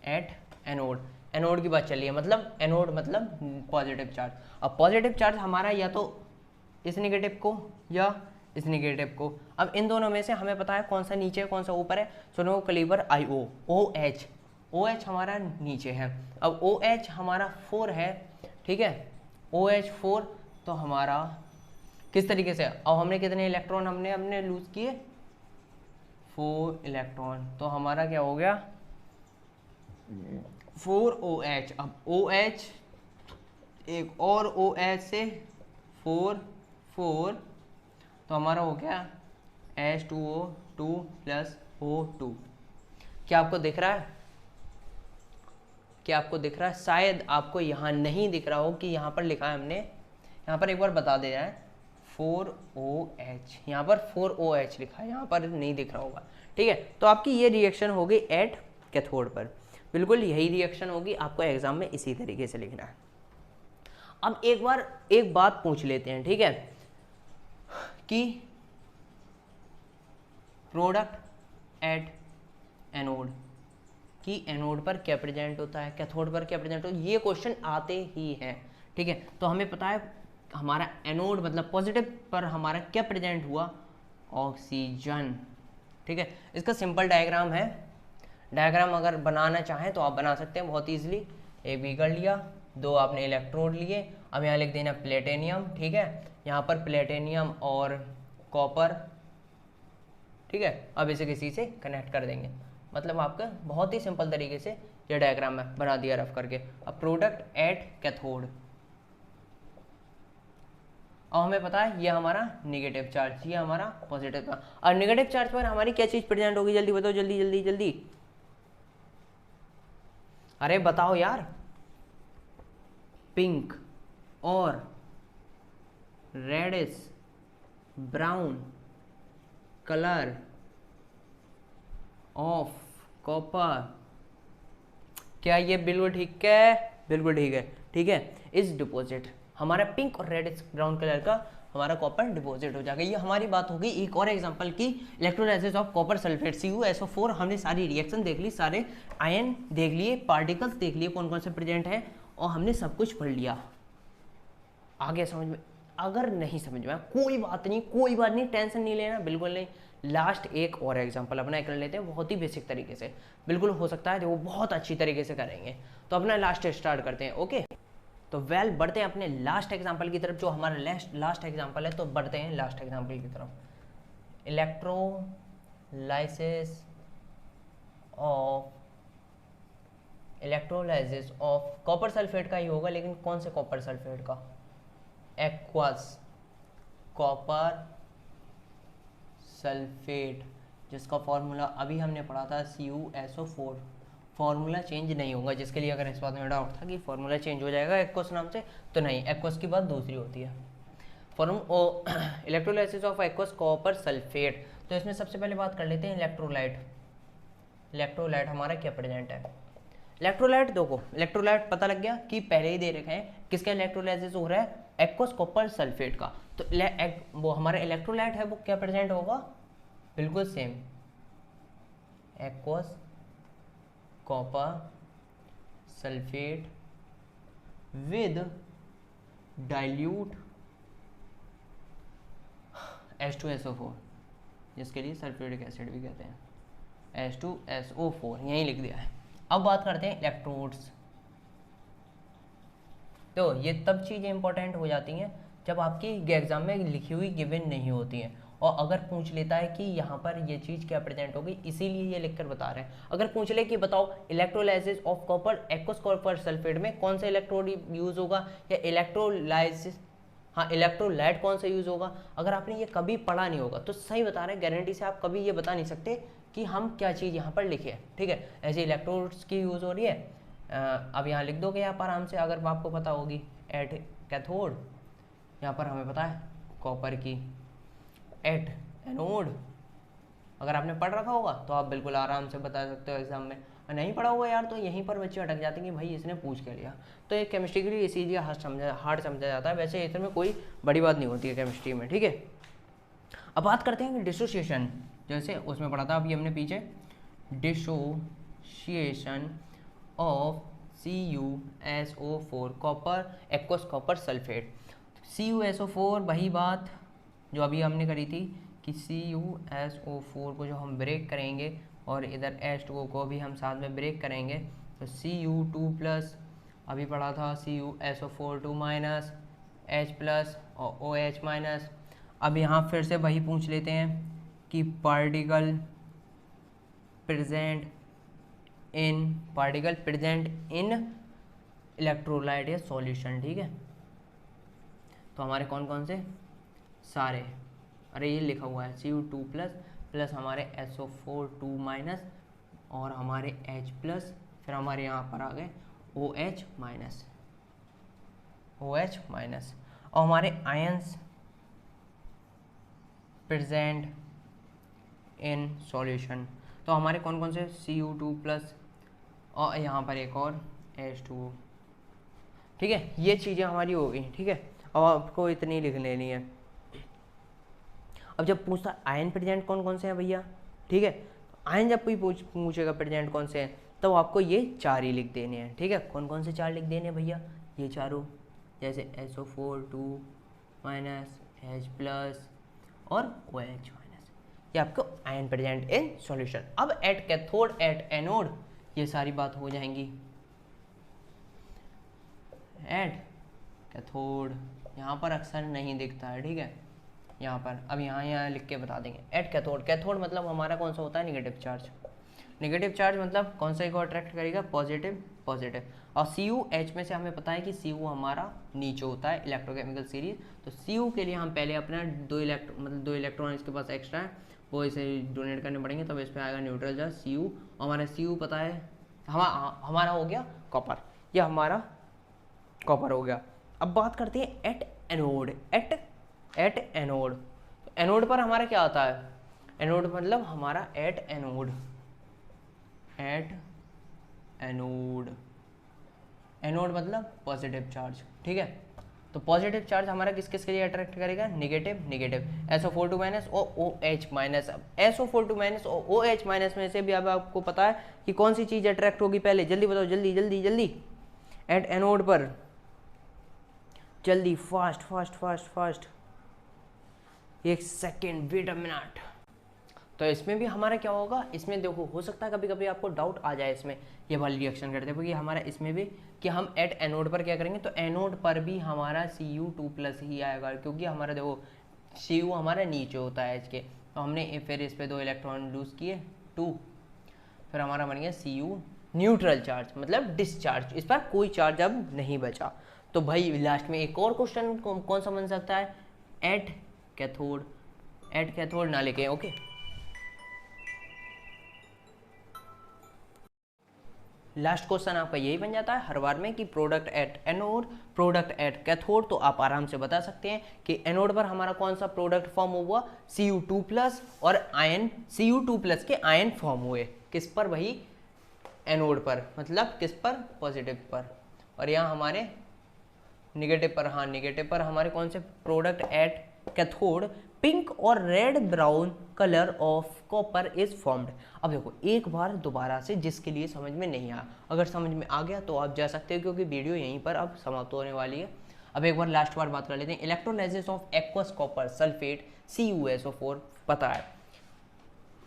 एट एनोड, एनोड की बात चली है, मतलब एनोड मतलब पॉजिटिव चार्ज। अब पॉजिटिव चार्ज हमारा या तो इस नेगेटिव को या इस नेगेटिव को, अब इन दोनों में से हमें पता है कौन सा नीचे है कौन सा ऊपर है, सोनो कैलिबर IO, OH, OH हमारा नीचे है। अब OH हमारा 4 है, ठीक है, OH 4, तो हमारा किस तरीके से, अब हमने कितने इलेक्ट्रॉन हमने लूज किए, 4 इलेक्ट्रॉन, तो हमारा क्या हो गया 4OH। अब OH एक और OH से 4 तो हमारा हो गया H2O2 प्लस O2। क्या आपको दिख रहा है, क्या आपको दिख रहा है, शायद आपको यहाँ नहीं दिख रहा हो कि यहाँ पर लिखा है हमने, यहाँ पर एक बार बता दे रहा है 4OH, यहाँ पर 4OH लिखा है, यहाँ पर नहीं दिख रहा होगा, ठीक है। तो आपकी ये रिएक्शन होगी एट कैथोड पर, बिल्कुल यही रिएक्शन होगी, आपको एग्जाम में इसी तरीके से लिखना है। अब एक बात पूछ लेते हैं, ठीक है, कि प्रोडक्ट एट एनोड कि एनोड पर क्या प्रेजेंट होता है, कैथोड पर क्या प्रेजेंट होता है, ये क्वेश्चन आते ही हैं, ठीक है। तो हमें पता है हमारा एनोड मतलब पॉजिटिव पर हमारा क्या प्रेजेंट हुआ, ऑक्सीजन, ठीक है। इसका सिंपल डायग्राम है, डायग्राम अगर बनाना चाहें तो आप बना सकते हैं बहुत ईजिली। एक बीकर लिया, 2 आपने इलेक्ट्रोड लिए, अब यहाँ लिख देना प्लेटिनियम, ठीक है, यहाँ पर प्लेटिनियम और कॉपर, ठीक है। अब इसे किसी से कनेक्ट कर देंगे, मतलब आपका बहुत ही सिंपल तरीके से ये डायग्राम है बना दिया रफ करके। अब प्रोडक्ट एट कैथोड, और हमें पता है ये हमारा नेगेटिव चार्ज, ये हमारा पॉजिटिव चार्ज, और नेगेटिव चार्ज पर हमारी क्या चीज़ प्रेजेंट होगी, जल्दी बताओ, जल्दी जल्दी जल्दी, अरे बताओ यार, पिंक और reddish brown colour of copper, क्या ये बिल्कुल ठीक है, बिल्कुल ठीक है, ठीक है। इस डिपॉजिट हमारा पिंक और रेडिश ब्राउन कलर का हमारा कॉपर डिपॉजिट हो जाएगा। ये हमारी बात होगी एक और एग्जांपल की, electrolysis of copper sulphate CuSO4। हमने सारी रिएक्शन देख ली, सारे आयन देख लिए, पार्टिकल्स देख लिए कौन कौन से प्रेजेंट है, और हमने सब कुछ पढ़ लिया। आगे समझ में? अगर नहीं समझ में कोई बात नहीं, कोई बात नहीं, टेंशन नहीं लेना, बिल्कुल नहीं। लास्ट एक और एग्जांपल अपना कर लेते हैं बहुत ही बेसिक तरीके से, बिल्कुल हो सकता है वो बहुत अच्छी तरीके से करेंगे। तो अपना लास्ट स्टार्ट करते हैं। ओके, तो बढ़ते हैं अपने लास्ट एग्जांपल की तरफ, जो हमारा लास्ट एग्जांपल है। तो बढ़ते हैं लास्ट एग्जांपल की तरफ, इलेक्ट्रोलाइसिस ऑफ कॉपर सल्फेट का ही होगा, लेकिन कौन से कॉपर सल्फेट का? एक्वस कॉपर सल्फेट, जिसका फॉर्मूला अभी हमने पढ़ा था CuSO4। फॉर्मूला चेंज नहीं होगा, जिसके लिए अगर इस बात में डाउट था कि फॉर्मूला चेंज हो जाएगा एक्वस नाम से, तो नहीं, एक्वस की बात दूसरी होती है। Electrolysis of aqueous copper sulphate. तो इसमें सबसे पहले बात कर लेते हैं इलेक्ट्रोलाइट। इलेक्ट्रोलाइट हमारा क्या प्रेजेंट है? इलेक्ट्रोलाइट देखो, इलेक्ट्रोलाइट पता लग गया कि पहले ही दे रखे हैं किसका इलेक्ट्रोलाइसिस हो रहा है, एक्वस कॉपर सल्फेट का। तो वो हमारा इलेक्ट्रोलाइट है वो क्या प्रेजेंट होगा? बिल्कुल same, aqueous copper sulphate with dilute H2SO4, जिसके लिए सल्फ्यूरिक एसिड भी कहते हैं, H2SO4 यहीं लिख दिया है। अब बात करते हैं इलेक्ट्रोड्स। तो ये तब चीज़ें इंपॉर्टेंट हो जाती हैं जब आपकी एग्जाम में लिखी हुई गिवन नहीं होती हैं, और अगर पूछ लेता है कि यहाँ पर ये चीज़ क्या प्रेजेंट होगी, इसीलिए ये लिखकर बता रहे हैं। अगर पूछ ले कि बताओ electrolysis of copper aqueous copper sulphate में कौन सा इलेक्ट्रोड यूज़ होगा, या इलेक्ट्रोलाइसिस, हाँ इलेक्ट्रोलाइट कौन सा यूज़ होगा, अगर आपने ये कभी पढ़ा नहीं होगा तो सही बता रहे हैं, गारंटी से आप कभी ये बता नहीं सकते कि हम क्या चीज़ यहाँ पर लिखे, ठीक है। ऐसे इलेक्ट्रोड्स की यूज़ हो रही है, अब यहाँ लिख दोगे आप आराम से, अगर आपको पता होगी। एट कैथोड, यहाँ पर हमें पता है कॉपर की। एट एनोड, अगर आपने पढ़ रखा होगा तो आप बिल्कुल आराम से बता सकते हो एग्जाम में, और नहीं पढ़ा होगा यार तो यहीं पर बच्चे अटक जाते हैं कि भाई इसने पूछ के लिया। तो एक केमिस्ट्री के लिए इसीलिए हार्ड समझा जाता है, वैसे इसमें कोई बड़ी बात नहीं होती है केमिस्ट्री में, ठीक है। अब बात करते हैं डिसोसिएशन, जैसे उसमें पढ़ा था अभी हमने पीछे, dissociation of CuSO4 copper aqueous copper sulphate. CuSO4 वही बात जो अभी हमने करी थी कि CuSO4 को जो हम ब्रेक करेंगे और इधर H2O को भी हम साथ में ब्रेक करेंगे, तो Cu2+, अभी पढ़ा था CuSO4 2- H+ और OH-। अब यहाँ फिर से वही पूछ लेते हैं कि पार्टिकल प्रेजेंट इन इलेक्ट्रोलाइट या सॉल्यूशन, ठीक है। तो हमारे कौन कौन से सारे, अरे ये लिखा हुआ है Cu2+ हमारे SO4 2- और हमारे H+, फिर हमारे यहाँ पर आ गए OH-, और हमारे आयंस प्रेजेंट इन सॉल्यूशन। तो हमारे कौन कौन से Cu2+ और यहाँ पर एक और H2O, ठीक है। ये चीज़ें हमारी हो गई, ठीक है। अब आपको इतनी लिख लेनी है। अब जब पूछता आयन प्रेजेंट कौन कौन से हैं भैया, ठीक है, आयन जब कोई पूछेगा प्रेजेंट कौन से हैं, तो आपको ये 4 ही लिख देने हैं, ठीक है। कौन कौन से 4 लिख देने हैं भैया, ये चारों, जैसे SO4 2- H+ और OH-, ये आपको आयन प्रेजेंट इन सॉल्यूशन। अब एट कैथोड एट एनोड ये सारी बात हो जाएंगी। एट कैथोड यहाँ पर अक्सर नहीं दिखता है, ठीक है, यहाँ पर, अब यहाँ लिख के बता देंगे। एट कैथोड, कैथोड मतलब हमारा कौन सा होता है, नेगेटिव चार्ज। नेगेटिव चार्ज मतलब कौन सा को अट्रैक्ट करेगा, पॉजिटिव। और CuH में से हमें पता है कि Cu हमारा नीचे होता है इलेक्ट्रोकेमिकल सीरीज, तो Cu के लिए हम पहले अपना 2 इलेक्ट्रॉन इसके पास एक्स्ट्रा है, वो इसे डोनेट करने पड़ेंगे, तब इस पर आएगा न्यूट्रल चार्ज Cu। हमारा Cu पता है हमारा हो गया कॉपर, ये हमारा कॉपर हो गया। अब बात करते हैं at anode. At anode, anode पर हमारा क्या आता है, एनोड मतलब हमारा एट एनोड, एनोड मतलब पॉजिटिव चार्ज, ठीक है। तो पॉजिटिव चार्ज हमारा किस किस के लिए अट्रैक्ट करेगा, नेगेटिव नेगेटिव, SO4 माइनस और OH माइनस। अब SO4 माइनस और OH माइनस में से भी अब आपको पता है कि कौन सी चीज़ अट्रैक्ट होगी, पहले जल्दी बताओ, जल्दी जल्दी जल्दी, एट एनोड पर जल्दी, fast fast fast fast, 1 second, wait a minute. तो इसमें भी हमारा क्या होगा, इसमें देखो हो सकता है कभी कभी आपको डाउट आ जाए इसमें ये वाली रिएक्शन करते हैं, क्योंकि हमारा इसमें भी कि हम एट एनोड पर क्या करेंगे, तो एनोड पर भी हमारा Cu2+ ही आएगा, क्योंकि हमारा देखो Cu हमारा नीचे होता है इसके, तो हमने फिर इस पर 2 इलेक्ट्रॉन लूज किए 2, फिर हमारा बन गया Cu न्यूट्रल चार्ज, मतलब डिस्चार्ज, इस पर कोई चार्ज अब नहीं बचा। तो भाई लास्ट में एक और क्वेश्चन कौन सा बन सकता है, एट कैथोड ना लिखे, ओके। लास्ट क्वेश्चन आपका यही बन जाता है हर बार में कि product at anode, product at cathode. तो आप आराम से बता सकते हैं कि एनोड पर हमारा कौन सा प्रोडक्ट फॉर्म हुआ, Cu2+ और आयन, Cu2+ के आयन फॉर्म हुए, किस पर भाई, एनोड पर, मतलब किस पर, पॉजिटिव पर। और यहाँ हमारे निगेटिव पर, हाँ निगेटिव पर हमारे कौन से प्रोडक्ट एट कैथोड, पिंक और red brown colour of copper is formed. अब देखो एक बार दोबारा से, जिसके लिए समझ में नहीं आया, अगर समझ में आ गया तो आप जा सकते हो, क्योंकि वीडियो यहीं पर अब समाप्त होने वाली है। अब एक बार लास्ट बार बात कर लेते हैं, electrolysis of aqueous copper sulphate CuSO4 पता है,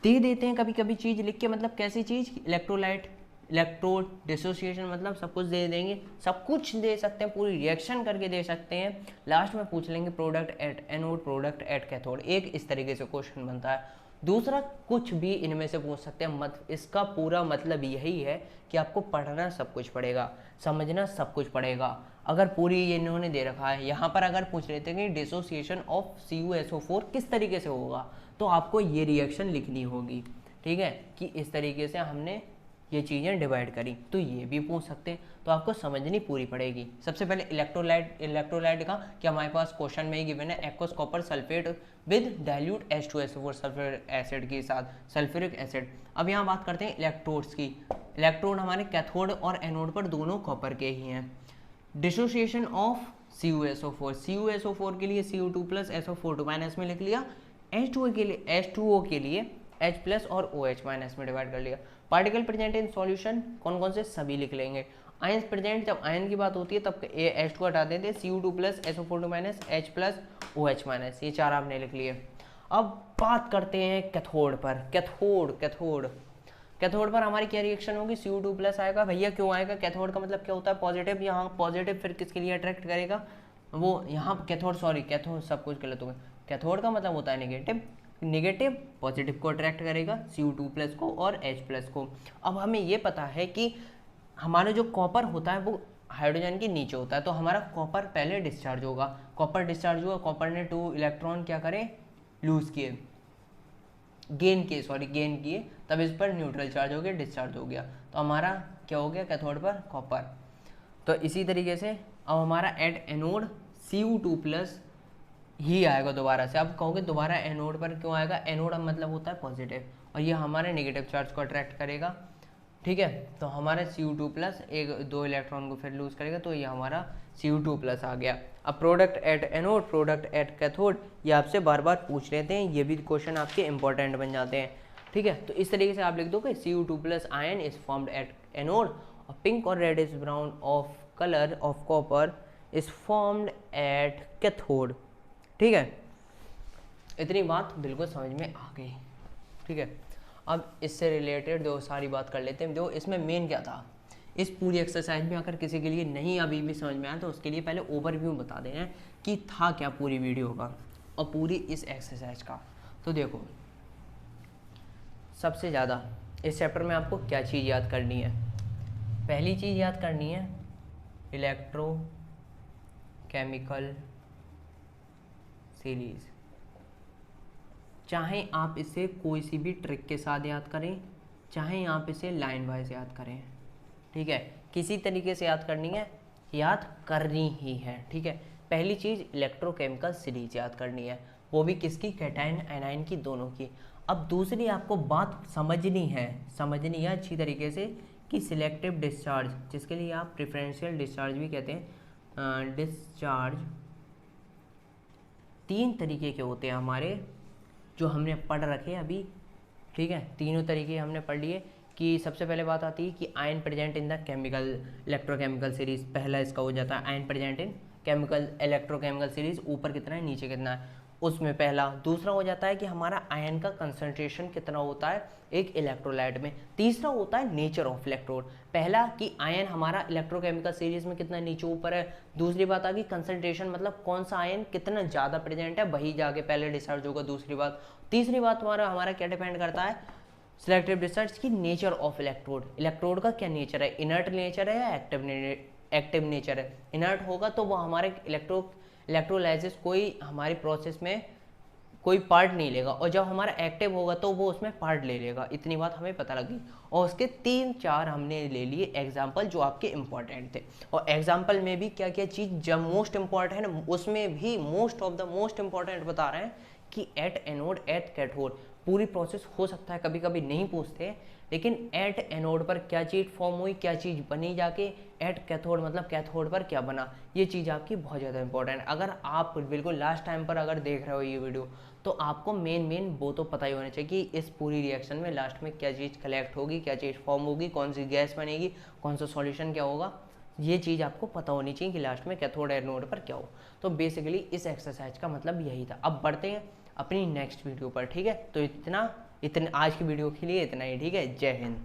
दे देते हैं कभी कभी चीज़ लिख के, मतलब कैसी चीज़, इलेक्ट्रोलाइट, इलेक्ट्रोड, डिसोसिएशन, मतलब सब कुछ दे देंगे, सब कुछ दे सकते हैं, पूरी रिएक्शन करके दे सकते हैं। लास्ट में पूछ लेंगे product at anode, product at cathode, एक इस तरीके से क्वेश्चन बनता है। दूसरा कुछ भी इनमें से पूछ सकते हैं, इसका पूरा मतलब यही है कि आपको पढ़ना सब कुछ पड़ेगा, समझना सब कुछ पड़ेगा। अगर पूरी ये इन्होंने दे रखा है, यहाँ पर अगर पूछ लेते हैं कि डिसोसिएशन ऑफ CuSO4 किस तरीके से होगा, तो आपको ये रिएक्शन लिखनी होगी, ठीक है, कि इस तरीके से हमने ये चीज़ें डिवाइड करी, तो ये भी पूछ सकते हैं, तो आपको समझनी पूरी पड़ेगी। सबसे पहले इलेक्ट्रोलाइट का कि हमारे पास क्वेश्चन में ही गिवन है, aqueous copper sulphate with dilute H2SO4 sulphuric acid के साथ सल्फ्यूरिक एसिड। अब यहाँ बात करते हैं इलेक्ट्रोड्स की। इलेक्ट्रोड हमारे कैथोड और एनोड पर दोनों कॉपर के ही हैं। डिसोसिएशन ऑफ CuSO4 के लिए Cu2+ SO4 में लिख लिया, H2O के लिए H+ और OH- में डिवाइड कर लिया। पार्टिकल प्रेजेंट इन सॉल्यूशन कौन कौन से, सभी लिख लेंगे। आयंस प्रेजेंट, जब आयन की बात होती है तब H2 हटा देते, Cu2+ SO4 H+ OH-, ये 4 आपने लिख लिए। अब बात करते हैं कैथोड पर। कैथोड पर हमारी क्या रिएक्शन होगी, Cu2+ आएगा। भैया क्यों आएगा, कैथोड का मतलब क्या होता है, पॉजिटिव, यहाँ पॉजिटिव फिर किसके लिए अट्रैक्ट करेगा, वो यहाँ कैथोड सब कुछ गलत हो गया, कैथोड का मतलब होता है नेगेटिव पॉजिटिव को अट्रैक्ट करेगा, Cu2+ को और H+ को। अब हमें ये पता है कि हमारा जो कॉपर होता है वो हाइड्रोजन के नीचे होता है, तो हमारा कॉपर पहले डिस्चार्ज होगा। कॉपर डिस्चार्ज हुआ, कॉपर ने 2 इलेक्ट्रॉन क्या करे, लूज किए, गेन किए, तब इस पर न्यूट्रल चार्ज हो गया, डिस्चार्ज हो गया, तो हमारा क्या हो गया कैथोड पर कॉपर। तो इसी तरीके से अब हमारा एट एनोड Cu2+ ही आएगा दोबारा से। अब कहोगे दोबारा एनोड पर क्यों आएगा, एनोड मतलब होता है पॉजिटिव, और ये हमारे नेगेटिव चार्ज को अट्रैक्ट करेगा, ठीक है। तो हमारा Cu2+ 2 इलेक्ट्रॉन को फिर लूज करेगा, तो ये हमारा Cu2+ आ गया। अब product at anode, product at cathode, ये आपसे बार बार पूछ लेते हैं, ये भी क्वेश्चन आपके इंपॉर्टेंट बन जाते हैं, ठीक है। तो इस तरीके से आप लिख दोगे Cu2+ ion is formed at anode, और पिंक और red is brown of colour of copper is formed at cathode, ठीक है। इतनी बात बिल्कुल समझ में आ गई, ठीक है। अब इससे रिलेटेड दो सारी बात कर लेते हैं। दो इसमें मेन क्या था, इस पूरी एक्सरसाइज में अगर किसी के लिए नहीं अभी भी समझ में आया तो उसके लिए पहले ओवरव्यू बता देना है कि था क्या पूरी वीडियो का और पूरी इस एक्सरसाइज का। तो देखो सबसे ज़्यादा इस चैप्टर में आपको क्या चीज़ याद करनी है, पहली चीज़ याद करनी है इलेक्ट्रोकेमिकल सीरीज। चाहे आप इसे कोई सी भी ट्रिक के साथ याद करें, चाहे आप इसे लाइन वाइज याद करें, ठीक है, किसी तरीके से याद करनी है, याद करनी ही है, ठीक है। पहली चीज़ इलेक्ट्रोकेमिकल सीरीज याद करनी है, वो भी किसकी, कैटायन एनायन की, दोनों की। अब दूसरी आपको बात समझनी है अच्छी तरीके से कि सिलेक्टिव डिस्चार्ज, जिसके लिए आप प्रेफरेंशियल डिस्चार्ज भी कहते हैं, डिस्चार्ज तीन तरीके के होते हैं हमारे, जो हमने पढ़ रखे अभी, ठीक है। तीनों तरीके हमने पढ़ लिए कि सबसे पहले बात आती है कि ion present in the chemical electrochemical series. पहला इसका हो जाता है ion present in chemical electrochemical series, ऊपर कितना है नीचे कितना है, उसमें पहला। दूसरा हो जाता है कि हमारा आयन का कंसंट्रेशन कितना होता है एक इलेक्ट्रोलाइट में। तीसरा होता है नेचर ऑफ इलेक्ट्रोड। पहला कि आयन हमारा इलेक्ट्रोकेमिकल सीरीज में कितना नीचे ऊपर है। दूसरी बात आ गई कंसंट्रेशन, मतलब कौन सा आयन कितना ज़्यादा प्रेजेंट है, वही जाके पहले डिसाइड होगा। दूसरी बात, तीसरी बात हमारा क्या डिपेंड करता है सिलेक्टिव रिसर्च की नेचर ऑफ इलेक्ट्रोड। इलेक्ट्रोड का क्या नेचर है, इनर्ट नेचर है या एक्टिव नेचर है। इनर्ट होगा तो वो हमारे इलेक्ट्रोलाइसिस कोई हमारी प्रोसेस में कोई पार्ट नहीं लेगा, और जब हमारा एक्टिव होगा तो वो उसमें पार्ट ले लेगा। इतनी बात हमें पता लगी। और उसके 3-4 हमने ले लिए एग्जाम्पल जो आपके इंपॉर्टेंट थे। और एग्जाम्पल में भी क्या क्या चीज़ जब मोस्ट इंपॉर्टेंट है उसमें भी most of the most important बता रहे हैं कि एट एनोड एट कैथोड पूरी प्रोसेस हो सकता है, कभी कभी नहीं पूछते, लेकिन एट एनोड पर क्या चीज़ फॉर्म हुई, क्या चीज़ बनी जाके, एट कैथोड मतलब कैथोड पर क्या बना, ये चीज़ आपकी बहुत ज़्यादा इंपॉर्टेंट है। अगर आप बिल्कुल लास्ट टाइम पर अगर देख रहे हो ये वीडियो तो आपको मेन वो तो पता ही होना चाहिए कि इस पूरी रिएक्शन में लास्ट में क्या चीज़ कलेक्ट होगी, क्या चीज़ फॉर्म होगी, कौन सी गैस बनेगी, कौन सा सॉल्यूशन क्या होगा, ये चीज़ आपको पता होनी चाहिए कि लास्ट में कैथोड एनोड पर क्या हो। तो बेसिकली इस एक्सरसाइज का मतलब यही था। अब बढ़ते हैं अपनी नेक्स्ट वीडियो पर, ठीक है। तो इतना आज की वीडियो के लिए इतना ही, ठीक है। जय हिंद।